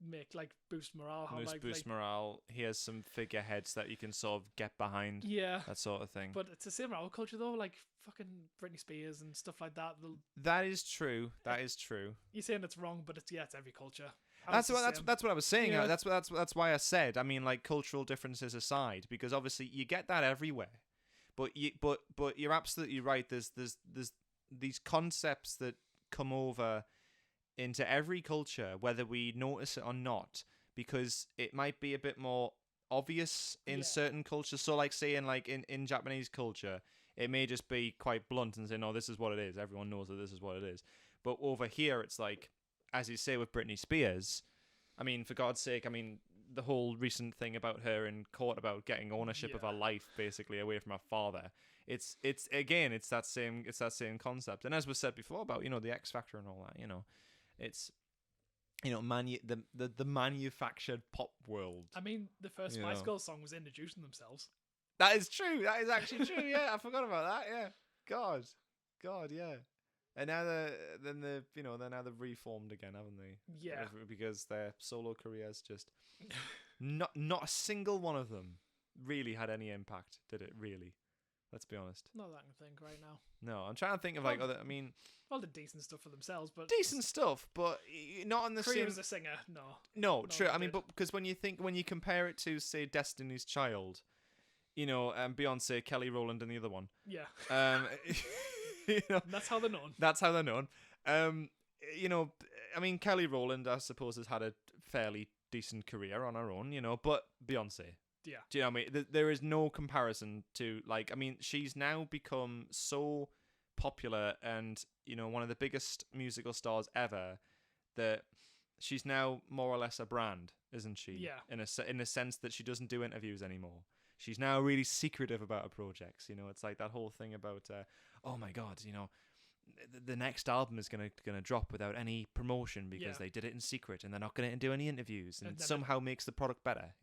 make like boost morale. Boost morale. He has some figureheads that you can sort of get behind. Yeah. That sort of thing. But it's the same in our culture though. Like fucking Britney Spears and stuff like that. That is true. That is true. You're saying it's wrong, but it's every culture. That's what I was saying. Yeah. That's why I said. I mean, like, cultural differences aside, because obviously you get that everywhere. But you're absolutely right. There's these concepts that come over into every culture, whether we notice it or not, because it might be a bit more obvious in certain cultures. So, like, say in Japanese culture, it may just be quite blunt and say, no, this is what it is. Everyone knows that this is what it is. But over here, it's like, as you say with Britney Spears, I mean, for God's sake, I mean, the whole recent thing about her in court about getting ownership of her life basically away from her father. It's that same concept. And as was said before about, the X Factor and all that, it's, the manufactured pop world. I mean, the first Spice Girls song was introducing themselves. That is true. That is actually true. Yeah, I forgot about that. Yeah, God, yeah. And now they're now they've reformed again, haven't they? Yeah. Because their solo careers just not a single one of them really had any impact, did it? Really? Let's be honest. Not that I can think right now. No, I'm trying to think of other. I mean, all the decent stuff for themselves, but decent stuff, but not on the same. Korea was a singer. No, true. I mean, but because when you compare it to, say, Destiny's Child, Beyonce, Kelly Rowland, and the other one. Yeah. That's how they're known. That's how they're known. I mean, Kelly Rowland, I suppose, has had a fairly decent career on her own, but Beyonce. Yeah. Do you know what I mean? There is no comparison to, like, I mean, she's now become so popular and, one of the biggest musical stars ever that she's now more or less a brand, isn't she? Yeah. In a sense that she doesn't do interviews anymore. She's now really secretive about her projects. It's like that whole thing about, oh my God, the next album is gonna drop without any promotion because they did it in secret and they're not gonna do any interviews and somehow makes the product better.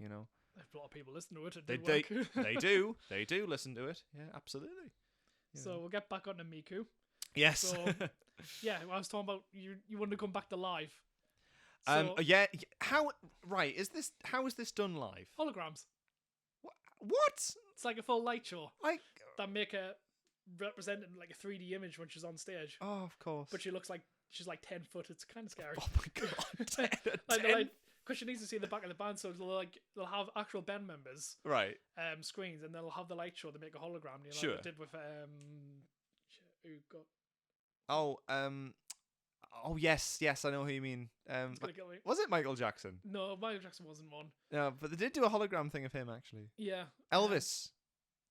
A lot of people listen to it. They do. They do listen to it. Yeah, absolutely. So we'll get back onto Miku. Yes. So I was talking about you wanted to come back to live. So, How is this done live? Holograms. What? It's like a full light show. Like that make her represented like a 3D image when she's on stage. Oh, of course. But she's like 10 foot. It's kind of scary. Oh my God. Because she needs to see the back of the band, so they'll have actual band members, right? Screens, and they'll have the light show. They make a hologram. Sure. Like they did with who got. Oh yes, I know who you mean. Was it Michael Jackson? No, Michael Jackson wasn't one. No, but they did do a hologram thing of him actually. Yeah. Elvis.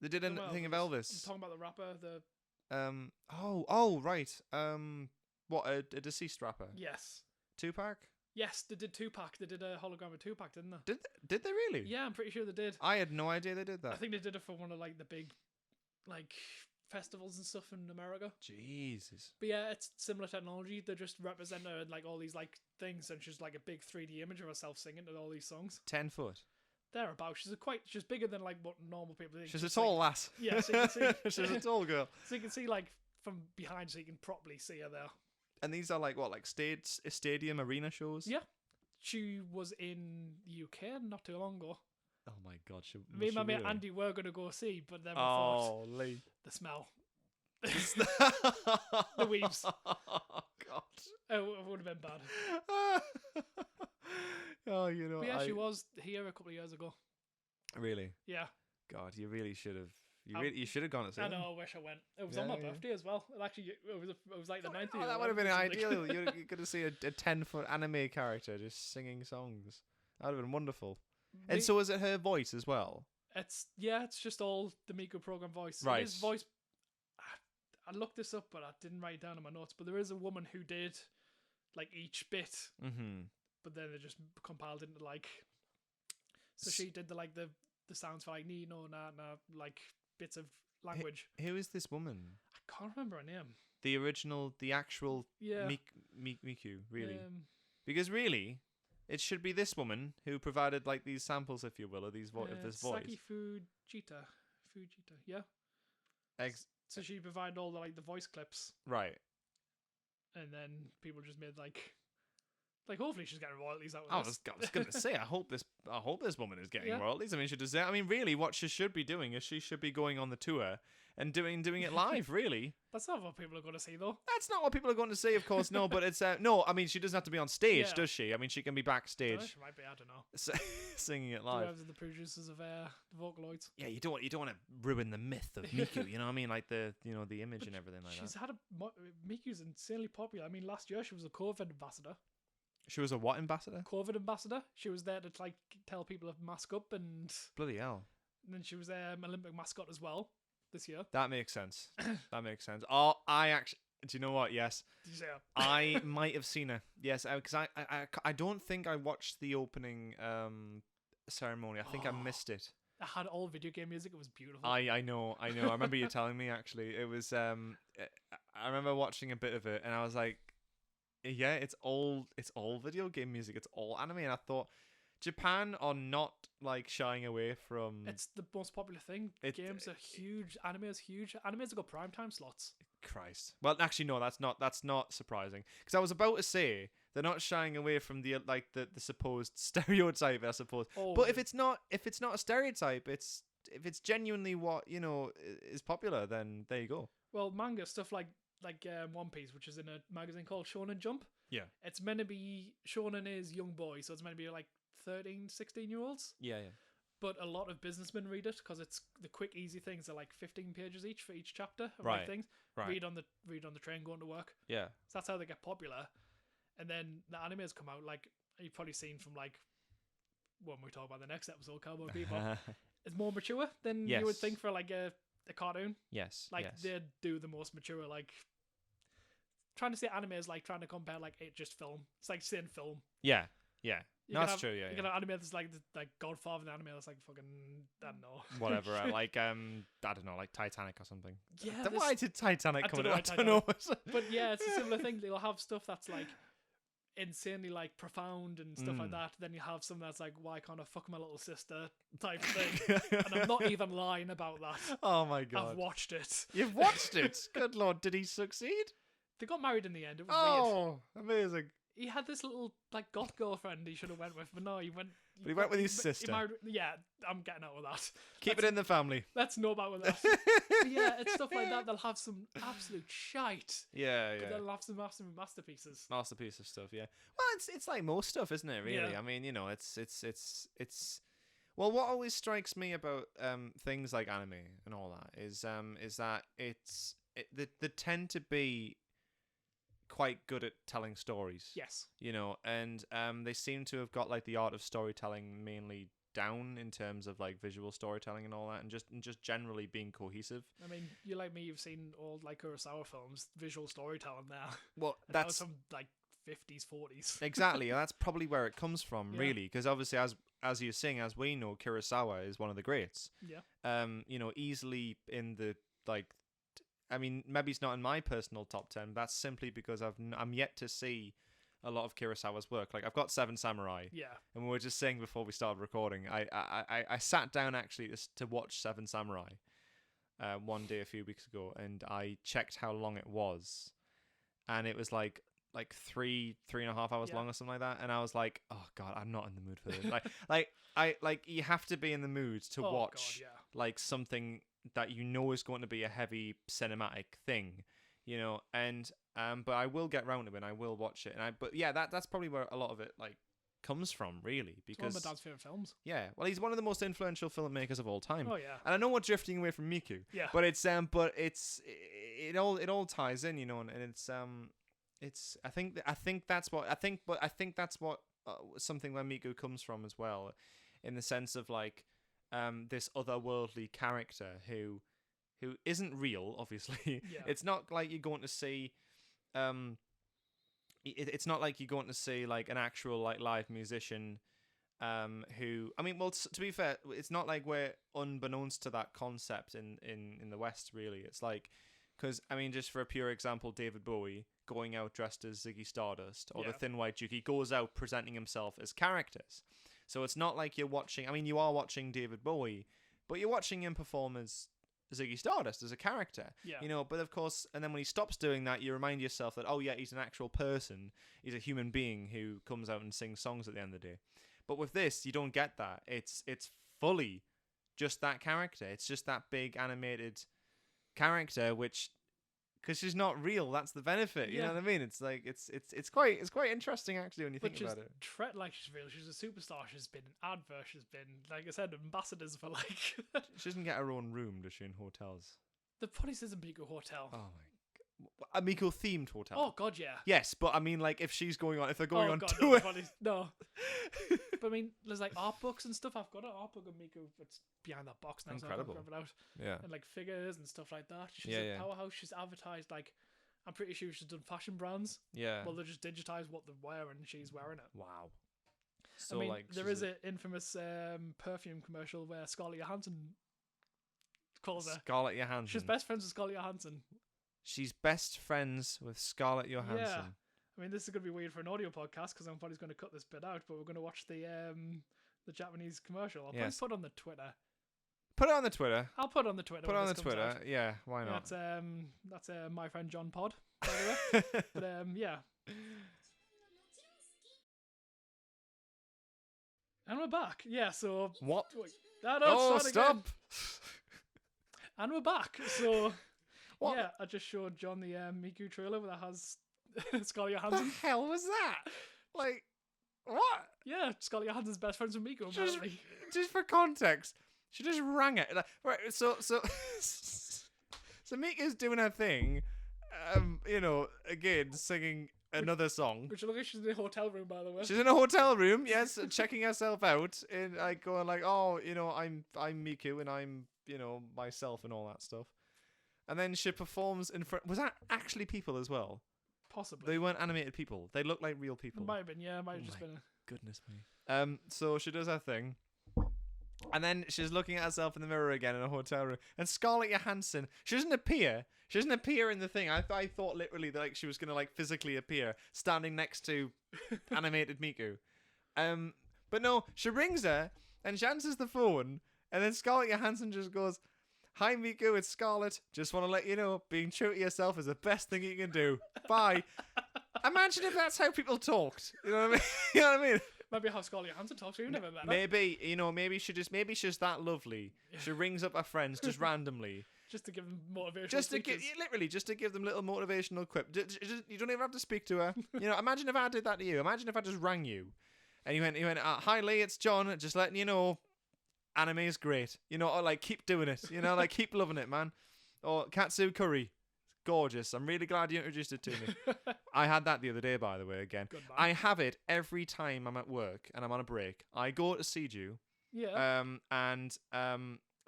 They did a thing of Elvis. I'm talking about the rapper, right. What, a deceased rapper? Yes. Tupac? Yes, they did Tupac. They did a hologram of Tupac, didn't they? Did they really? Yeah, I'm pretty sure they did. I had no idea they did that. I think they did it for one of like the big, like, festivals and stuff in America. Jesus. But yeah, it's similar technology. They just represent her in like all these like things, and she's like a big 3D image of herself singing to all these songs. 10 foot. Thereabouts. She's bigger than like what normal people think. She's a tall lass. Yeah, so you can see. She's a tall girl. So you can see like from behind, so you can properly see her there. And these are like what, like stadium arena shows? Yeah. She was in the UK not too long ago. Oh my god, Me and my mate really? Andy were going to go see, but then we thought, Lee. the smell. The weaves. Oh god. It would have been bad. Oh, you know, But yeah, she was here a couple of years ago. Really? Yeah. God, you really should have. Um, You should have gone to see I it. know, I wish I went. It was Yeah, on my yeah. birthday as well. And actually, it was like the 9th Oh, that would have been ideal. You're going to see a 10-foot anime character just singing songs. That would have been wonderful. And so is it her voice as well? It's just all the Miku program voice. Right. It is voice. I looked this up, but I didn't write it down in my notes. But there is a woman who did like each bit, but then they just compiled into like. So she did the sounds for like ni no na na, like bits of language. Who is this woman? I can't remember her name. The actual Miku, really? Because really, it should be this woman who provided like these samples, if you will, of this voice. Saki Fujita, yeah. So she provided all the voice clips, right? And then people just made like hopefully she's getting royalties out of I this. was gonna say, I hope this woman is getting royalties. I mean, she deserves. I mean, really, what she should be doing is she should be going on the tour and doing it live. Really, that's not what people are going to see, though. That's not what people are going to see, of course. No, but it's no. I mean, she doesn't have to be on stage, does she? I mean, she can be backstage. She might be. I don't know. Singing it live. The producers of Vocaloids. Yeah, you don't want to ruin the myth of Miku. You know what I mean? Like the image and everything like she's that. Miku's insanely popular. I mean, last year she was a COVID ambassador. She was a what ambassador? COVID ambassador. She was there to like tell people to mask up and. Bloody hell! And then she was Olympic mascot as well this year. That makes sense. That makes sense. Oh, I actually. Do you know what? Yes. Did you say that? I might have seen her. Yes, because I don't think I watched the opening ceremony. I think I missed it. I had all video game music. It was beautiful. I know. I remember you telling me actually. It was I remember watching a bit of it and I was like, yeah, it's all video game music. It's all anime, and I thought Japan are not like shying away from. It's the most popular thing. Games are huge. Anime is huge. Animes have got primetime slots. Christ. Well, actually, no. That's not surprising. Because I was about to say they're not shying away from the supposed stereotype, I suppose. Oh, but if it's not a stereotype, if it's genuinely what is popular, then there you go. Well, manga stuff like One Piece, which is in a magazine called Shonen Jump. Yeah. It's meant to be shonen is young boys, so it's meant to be like 13, 16-year-olds. Yeah. But a lot of businessmen read it because it's the quick, easy things are like 15 pages each for each chapter of right. things. Right. Read on the train going to work. Yeah. So that's how they get popular. And then the animes come out, like you've probably seen from like when we talk about the next episode, Cowboy Bebop. It's more mature than you would think for like a cartoon. Yes. Like they do the most mature, like trying to say anime is like trying to compare like it just film. It's like saying film. Yeah. That's true. Yeah. You can have anime that's like Godfather, and anime that's like fucking I don't know. Whatever. Like I don't know, like Titanic or something. Yeah. Why did Titanic come out? I don't know. But yeah, it's a similar thing. They'll have stuff that's like insanely like profound and stuff like that. Then you have something that's like, why can't I fuck my little sister type thing. And I'm not even lying about that. Oh my god. I've watched it. You've watched it? Good lord, did he succeed? They got married in the end. It was weird. Amazing. He had this little like goth girlfriend he should have went with, but no, he went. But he went with his sister. Yeah, I'm getting out with that. Keep it in the family. Let's know about that. But yeah, it's stuff like that. They'll have some absolute shite. Yeah. But they'll have some masterpieces. Masterpiece of stuff. Yeah. Well, it's like most stuff, isn't it? Really. Yeah. I mean, it's. Well, what always strikes me about things like anime and all that is that they tend to be quite good at telling stories. Yes. And they seem to have got like the art of storytelling mainly down in terms of like visual storytelling and all that, and just generally being cohesive. I mean, you like me, you've seen old like Kurosawa films, visual storytelling there. Well, that was some like 50s, 40s. Exactly. That's probably where it comes from, really, because obviously as you're saying, as we know, Kurosawa is one of the greats. Yeah. Easily in the like. I mean, maybe it's not in my personal top 10. That's simply because I'm yet to see a lot of Kurosawa's work. Like I've got Seven Samurai. Yeah. And we were just saying before we started recording, I sat down actually to watch Seven Samurai one day a few weeks ago, and I checked how long it was, and it was like like 3.5 hours Yeah. long or something like that, and I was like, oh god, I'm not in the mood for this. like you have to be in the mood to Oh, watch God, yeah. like something that you know is going to be a heavy cinematic thing, and but I will get round to it and I will watch it, but yeah, that's probably where a lot of it like comes from, really, It's one of because my dad's favourite films. yeah, well, he's one of the most influential filmmakers of all time. Oh, yeah. And I know we're drifting away from Miku, Yeah. but it all ties in, and it's I think that's what something where Miku comes from as well, in the sense of like this otherworldly character who isn't real, obviously. Yeah. It's not like you're going to see it's not like you're going to see like an actual like live musician who, I mean, well, to be fair, it's not like we're unbeknownst to that concept in the West, really. It's like, because I mean, just for a pure example, David Bowie going out dressed as Ziggy Stardust, or the Thin White Duke, he goes out presenting himself as characters. So it's not like you're watching, I mean, you are watching David Bowie, but you're watching him perform as Ziggy Stardust, as a character. Yeah. But of course, and then when he stops doing that, you remind yourself that, oh yeah, he's an actual person. He's a human being who comes out and sings songs at the end of the day. But with this, you don't get that. It's fully just that character. It's just that big animated character, which, because she's not real, that's the benefit. You know what I mean? It's like it's quite interesting, actually, when you think about it. Like, she's real. She's a superstar. She's been in adverts. She's been, like I said, ambassadors for like. She doesn't get her own room, does she, in hotels? The police is a Miku hotel. Oh my god. A Miku themed hotel. Oh god, yeah. Yes, but I mean, like, if they're going on god, tour. No. But I mean, there's like art books and stuff. I've got an art book of Miku. It's behind that box now. Incredible. So I can't grab it out. Yeah. And like figures and stuff like that. She's Yeah. a powerhouse. She's advertised, like, I'm pretty sure she's done fashion brands. Yeah. Well, they just digitize what they're wearing and she's wearing it. Wow. So, I mean, like, there is an infamous perfume commercial where Scarlett Johansson calls her. Scarlett Johansson. She's best friends with Scarlett Johansson. She's best friends with Scarlett Johansson. Yeah. I mean, this is going to be weird for an audio podcast because I'm probably going to cut this bit out, but we're going to watch the Japanese commercial. I'll probably put it on the Twitter. Put it on the Twitter. I'll put it on the Twitter. Put it when on the this comes Twitter. out. Yeah, why not? That's my friend John Pod, by the way. But yeah. And we're back. Yeah, so What? wait, Stop! Again. And we're back. So What? yeah, I just showed John the Miku trailer that has Scarlett What Johansson. the hell was that? Like, what? Yeah, Scarlett Johansson's best friends with Miku, apparently. Just for context, she just rang it. Like, right, so Mika's doing her thing, again, singing another song. Which looks like she's in a hotel room, by the way. She's in a hotel room, yes, checking herself out, and like going like, oh, I'm Miku and I'm, myself and all that stuff. And then she performs in front. Was that actually people as well? Possibly. They weren't animated people. They looked like real people. It might have been, yeah. It might have just been. Goodness me. So she does her thing. And then she's looking at herself in the mirror again in a hotel room. And Scarlett Johansson, she doesn't appear. She doesn't appear in the thing. I thought literally that like she was gonna like physically appear standing next to animated Miku. But no, she rings her and she answers the phone, and then Scarlett Johansson just goes, "Hi Miku, it's Scarlett. Just want to let you know, being true to yourself is the best thing you can do. Bye." Imagine if that's how people talked. You know what I mean? You know what I mean? Maybe how Scarlett Johansson talks. We've never met her. Maybe maybe she's that lovely. She rings up her friends just randomly, just to give them motivational. just to give them little motivational quip. You don't even have to speak to her. Imagine if I did that to you. Imagine if I just rang you, and you went, "Hi Lee, it's John. Just letting you know, anime is great. Or like keep doing it. Like keep loving it, man." Or katsu curry. Gorgeous. I'm really glad you introduced it to me. I had that the other day, by the way, again. Good man. I have it every time I'm at work and I'm on a break. I go to Seiju,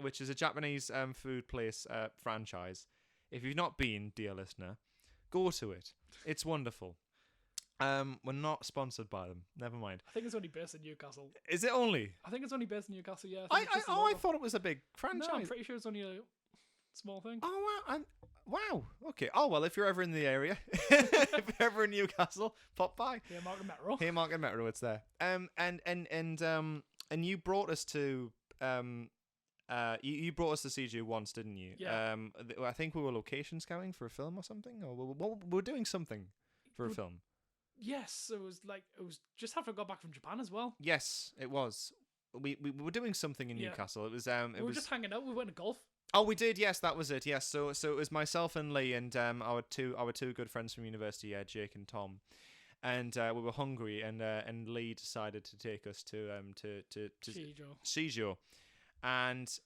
which is a Japanese food place franchise. If you've not been, dear listener, go to it. It's wonderful. We're not sponsored by them. Never mind. I think it's only based in Newcastle. Is it only? I think it's only based in Newcastle, yeah. I thought it was a big franchise. No, I'm pretty sure it's only a small thing. Oh, wow. Wow. Okay. Oh, well, if you're ever in the area, if you're ever in Newcastle, pop by. Haymarket Metro. Haymarket Metro, it's there. And you brought us to you brought us to CG once, didn't you? Yeah. I think we were location scouting for a film or something, or we were doing something for a film. Yes, it was just after I got back from Japan as well. Yes, it was. We were doing something in Yeah. Newcastle. It was We were just hanging out. We went to golf. Oh, we did. Yes, that was it. Yes, so it was myself and Lee and our two good friends from university, Jake and Tom, and we were hungry, and Lee decided to take us to Shijo, and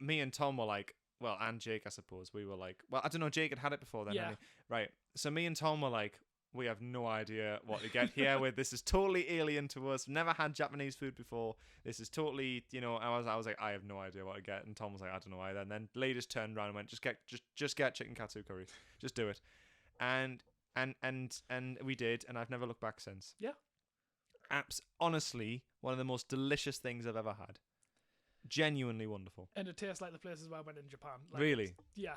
me and Tom were like, well, and Jake, I suppose, we were like, well, I don't know, Jake had it before then, Yeah. hadn't he? Right. So me and Tom were like, we have no idea what to get here. This is totally alien to us. Never had Japanese food before. This is totally, I was like, I have no idea what to get. And Tom was like, I don't know either. And then Lee just turned around and went, just get chicken katsu curry. Just do it. And we did, and I've never looked back since. Yeah. Honestly, one of the most delicious things I've ever had. Genuinely wonderful. And it tastes like the places where I went in Japan. Like, really? Yeah.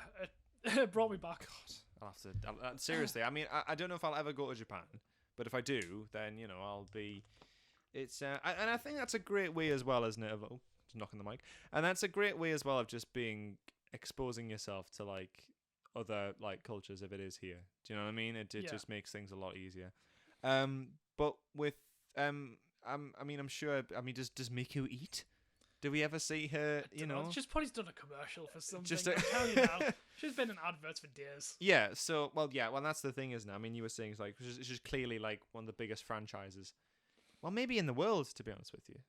It brought me back. God, I'll have to. Seriously, I mean, I don't know if I'll ever go to Japan, but if I do, then I'll be. It's and I think that's a great way as well, isn't it? Of just knocking the mic, and that's a great way as well of just exposing yourself to like other like cultures if it is here. Do you know what I mean? It just makes things a lot easier. But with I mean, I'm sure. I mean, does Miku eat? Do we ever see her, She's probably done a commercial for something. Just I'm telling you now. She's been in adverts for days. Yeah, so, well, that's the thing, isn't it? I mean, you were saying, it's just clearly, like, one of the biggest franchises. Well, maybe in the world, to be honest with you.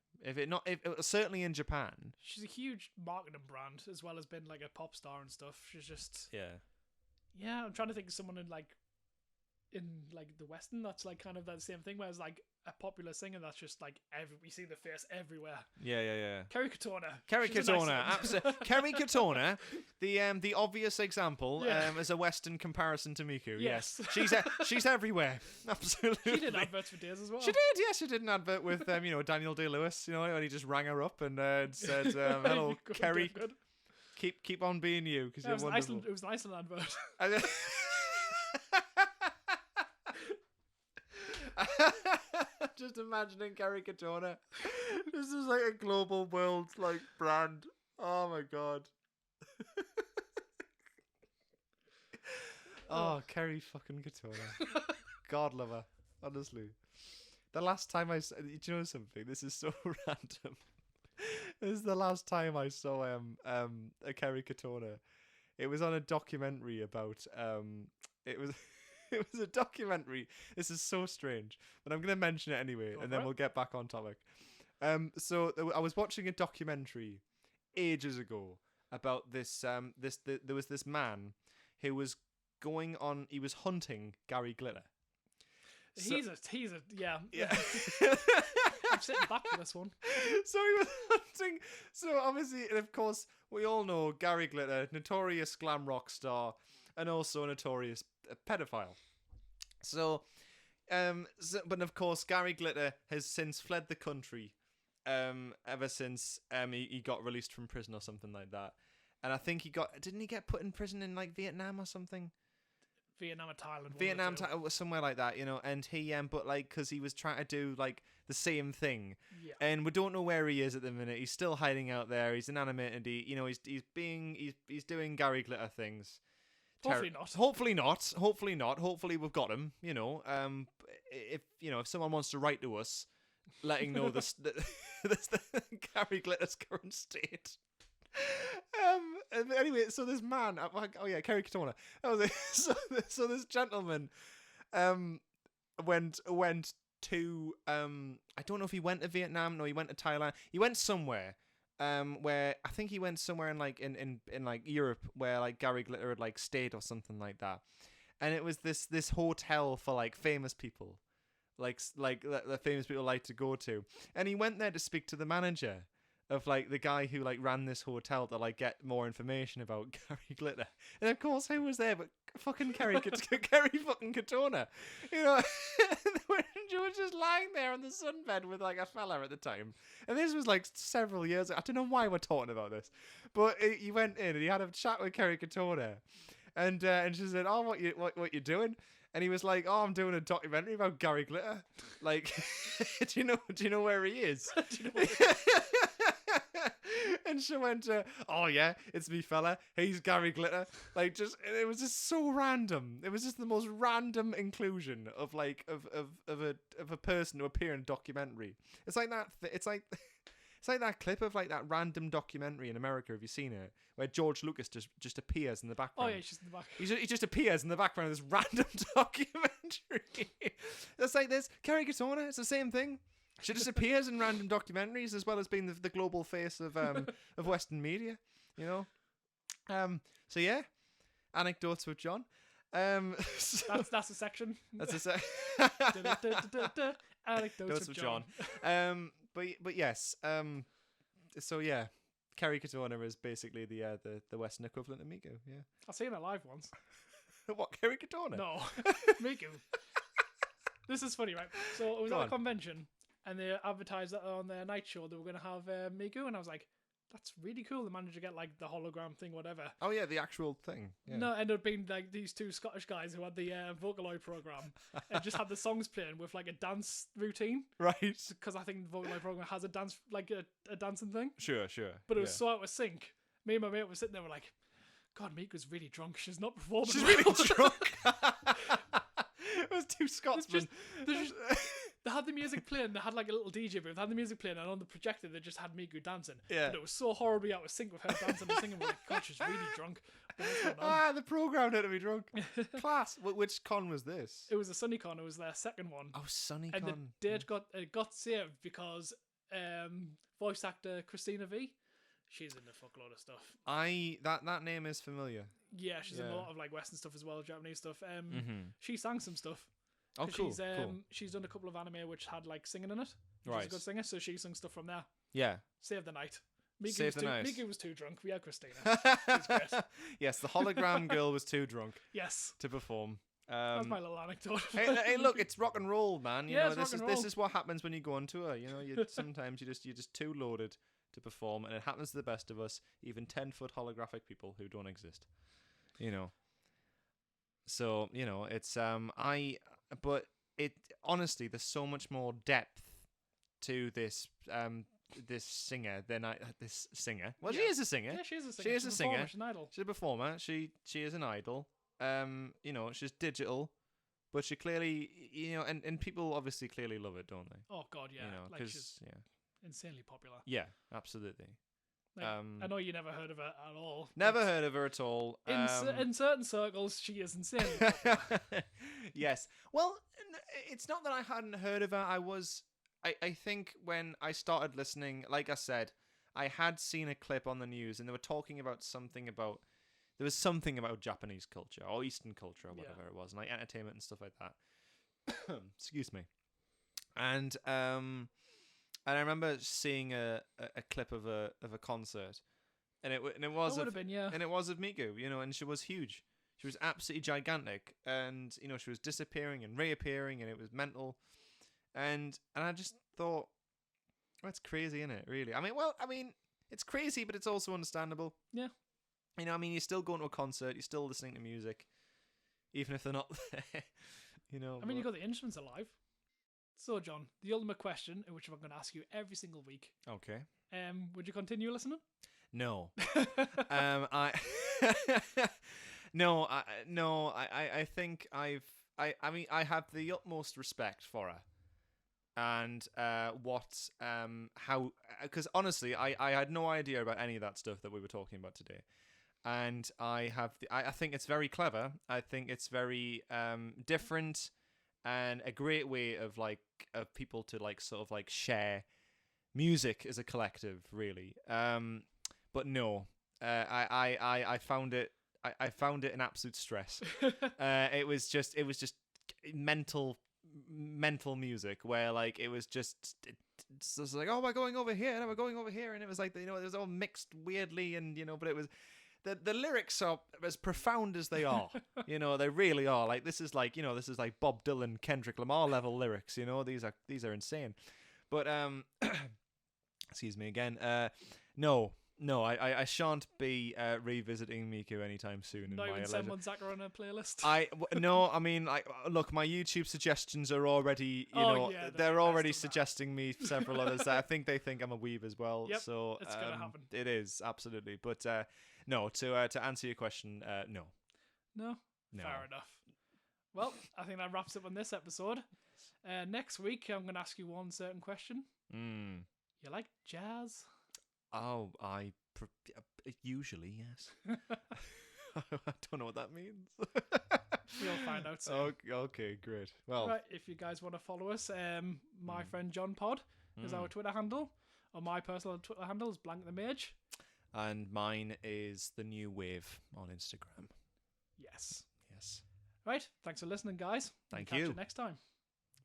Certainly in Japan. She's a huge marketing brand, as well as being, like, a pop star and stuff. She's just... Yeah. Yeah, I'm trying to think of someone in the Western that's, like, kind of that same thing, where it's, like, a popular singer that's just, like, we see the face everywhere. Yeah. Kerry Katona. Kerry Katona, absolutely. Kerry Katona, the obvious example as a Western comparison to Miku. Yes. She's everywhere. Absolutely. She did adverts for days as well. She did, yes. She did an advert with, Daniel Day-Lewis, when he just rang her up and said, hello, good, Kerry, good. keep on being you, because you're wonderful. It was an Iceland advert. Just imagining Kerry Katona. This is like a global world like brand. Oh my god. Oh, Kerry fucking Katona. God love her. Honestly. The last time do you know something? This is so random. This is the last time I saw a Kerry Katona. It was on a documentary about it was a documentary. This is so strange, but I'm going to mention it anyway, and then we'll get back on topic. So I was watching a documentary ages ago about this. There was this man who was he was hunting Gary Glitter. He's a yeah. I'm sitting back for this one. So he was hunting. So obviously, and of course, we all know Gary Glitter, notorious glam rock star, and also a notorious pedophile. But of course, Gary Glitter has since fled the country. Ever since he got released from prison or something like that, and I think didn't he get put in prison in like Vietnam or something? Vietnam or Thailand. Somewhere like that, and he but like because he was trying to do like the same thing, and we don't know where he is at the minute. He's still hiding out there. He's inanimated. He's doing Gary Glitter things. Hopefully not. Hopefully we've got him. If someone wants to write to us, letting know this Gary Glitter's current state. Anyway, so this man, Kerry Katona. So this gentleman, went to I don't know if he went to Vietnam. No, he went to Thailand. He went somewhere. Where I think he went somewhere in like Europe where like Gary Glitter had like stayed or something like that, and it was this hotel for like famous people, like the famous people like to go to, and he went there to speak to the manager of like the guy who like ran this hotel to like get more information about Gary Glitter, and of course who was there but fucking Kerry fucking Katona, they were just lying there on the sunbed with like a fella at the time, and this was like several years ago. I don't know why we're talking about this, but he went in and he had a chat with Kerry Katona, and she said, "Oh, what you doing?" and he was like, "Oh, I'm doing a documentary about Gary Glitter." Like, do you know where he is? Do you know And she went, "Oh yeah, it's me fella. He's Gary Glitter." Like, it was just so random. It was just the most random inclusion of like of a person to appear in a documentary. It's like that. It's like that clip of like that random documentary in America. Have you seen it? Where George Lucas just appears in the background. Oh yeah, she's in the back. He just appears in the background of this random documentary. It's like this. Kerry Katona, it's the same thing. She just appears in random documentaries as well as being the global face of Western media, you know. So yeah, anecdotes with John. So That's a section. that's a se- Anecdotes with John. But yes. So yeah, Kerry Katona is basically the Western equivalent of Miku. Yeah. I've seen her live once. What, Kerry Katona? No, Miku. This is funny, right? So it was Go at on. a convention, and they advertised that on their night show they were going to have Miku, and I was like, that's really cool. They managed to get like the hologram thing, whatever. Oh yeah, the actual thing. Yeah. No, it ended up being like these two Scottish guys who had the Vocaloid program and just had the songs playing with like a dance routine. Right. Because I think the Vocaloid program has a dance, like a dancing thing. Sure. But it was so out of sync. Me and my mate were sitting there, we're like, God, Miku's really drunk. She's not performing. She's well." really drunk. It was two Scotsmen. They had the music playing. They had like a little DJ booth. They had the music playing, and on the projector they just had Miku dancing. Yeah. But it was so horribly out of sync with her dancing and singing. We're like, God, she's really drunk. What's going on? The program had to be drunk. Class. Which con was this? It was a SunnyCon. It was their second one. Oh, SunnyCon. And the date got saved because voice actor Christina V, she's in a fuckload of stuff. That name is familiar. Yeah, she's in Yeah. a lot of like Western stuff as well, Japanese stuff. Mm-hmm. She sang some stuff. Oh, cool. She's she's done a couple of anime which had like singing in it. She's Right. a good singer, so she sung stuff from there. Yeah. Saved the night. Night. Miku was too drunk. We had Christina. It was great. Yes, the hologram girl was too drunk Yes, to perform. that's my little anecdote. Hey, look, it's rock and roll, man. You Yeah, know, it's rock and this roll. is what happens when you go on tour. You know, sometimes you're just too loaded to perform, and it happens to the best of us, even 10-foot holographic people who don't exist. You know. So it's but it honestly, there's so much more depth to this this singer than this singer. Well, Yeah. she is a singer. Yeah, she is a singer. She is She's a singer. performer, she's an idol. She's a performer. She is an idol. She's digital, but she clearly, and people obviously clearly love it, don't they? Oh God, yeah. Like because she's insanely popular. yeah, absolutely. Like, I know you never heard of her at all. Never but heard of her at all. In certain circles, she is insanely popular. Yes. Well, it's not that I hadn't heard of her. I think when I started listening, like I said, I had seen a clip on the news, and they were talking about something about Japanese culture or Eastern culture or whatever it was, and like entertainment and stuff like that. Excuse me. And I remember seeing a clip of a concert, and it was That would have been, yeah. and it was of Miku, and she was huge. She was absolutely gigantic, and she was disappearing and reappearing, and it was mental. And I just thought, that's crazy, isn't it? Really? I mean, it's crazy, but it's also understandable. Yeah. You're still going to a concert, you're still listening to music, even if they're not there. You got the instruments alive. So, John, the ultimate question, which I'm going to ask you every single week. Okay. Would you continue listening? No. I no. I think I have the utmost respect for her, and because honestly, I had no idea about any of that stuff that we were talking about today, and I think it's very clever. I think it's very different, and a great way of people to sort of share music as a collective, really. But no, I found it an absolute stress. It was just mental music where it was just oh, we're going over here and we're going over here, and it was it was all mixed weirdly, and but it was the lyrics are as profound as they are. They really are. This is Bob Dylan, Kendrick Lamar level lyrics. These are insane. But excuse me again. No, No, I shan't be revisiting Miku anytime soon. Not in my even leisure. someone Zachar on a playlist. No, I mean, look, my YouTube suggestions are already, they're already suggesting me several others. I think they think I'm a weeb as well. Yep, so it's gonna happen. It is absolutely, but no. To answer your question, no. No, fair enough. Well, I think that wraps up on this episode. Next week, I'm going to ask you one certain question. You like jazz? Oh, usually, yes. I don't know what that means. You'll find out soon. Okay, great. Well, right, if you guys want to follow us, my friend John Pod is our Twitter handle, or my personal Twitter handle is Blank the Mage. And mine is The New Wave on Instagram. Yes. Yes. Right, thanks for listening, guys. Thank Catch you. you next time.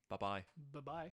Bye-bye. Bye-bye.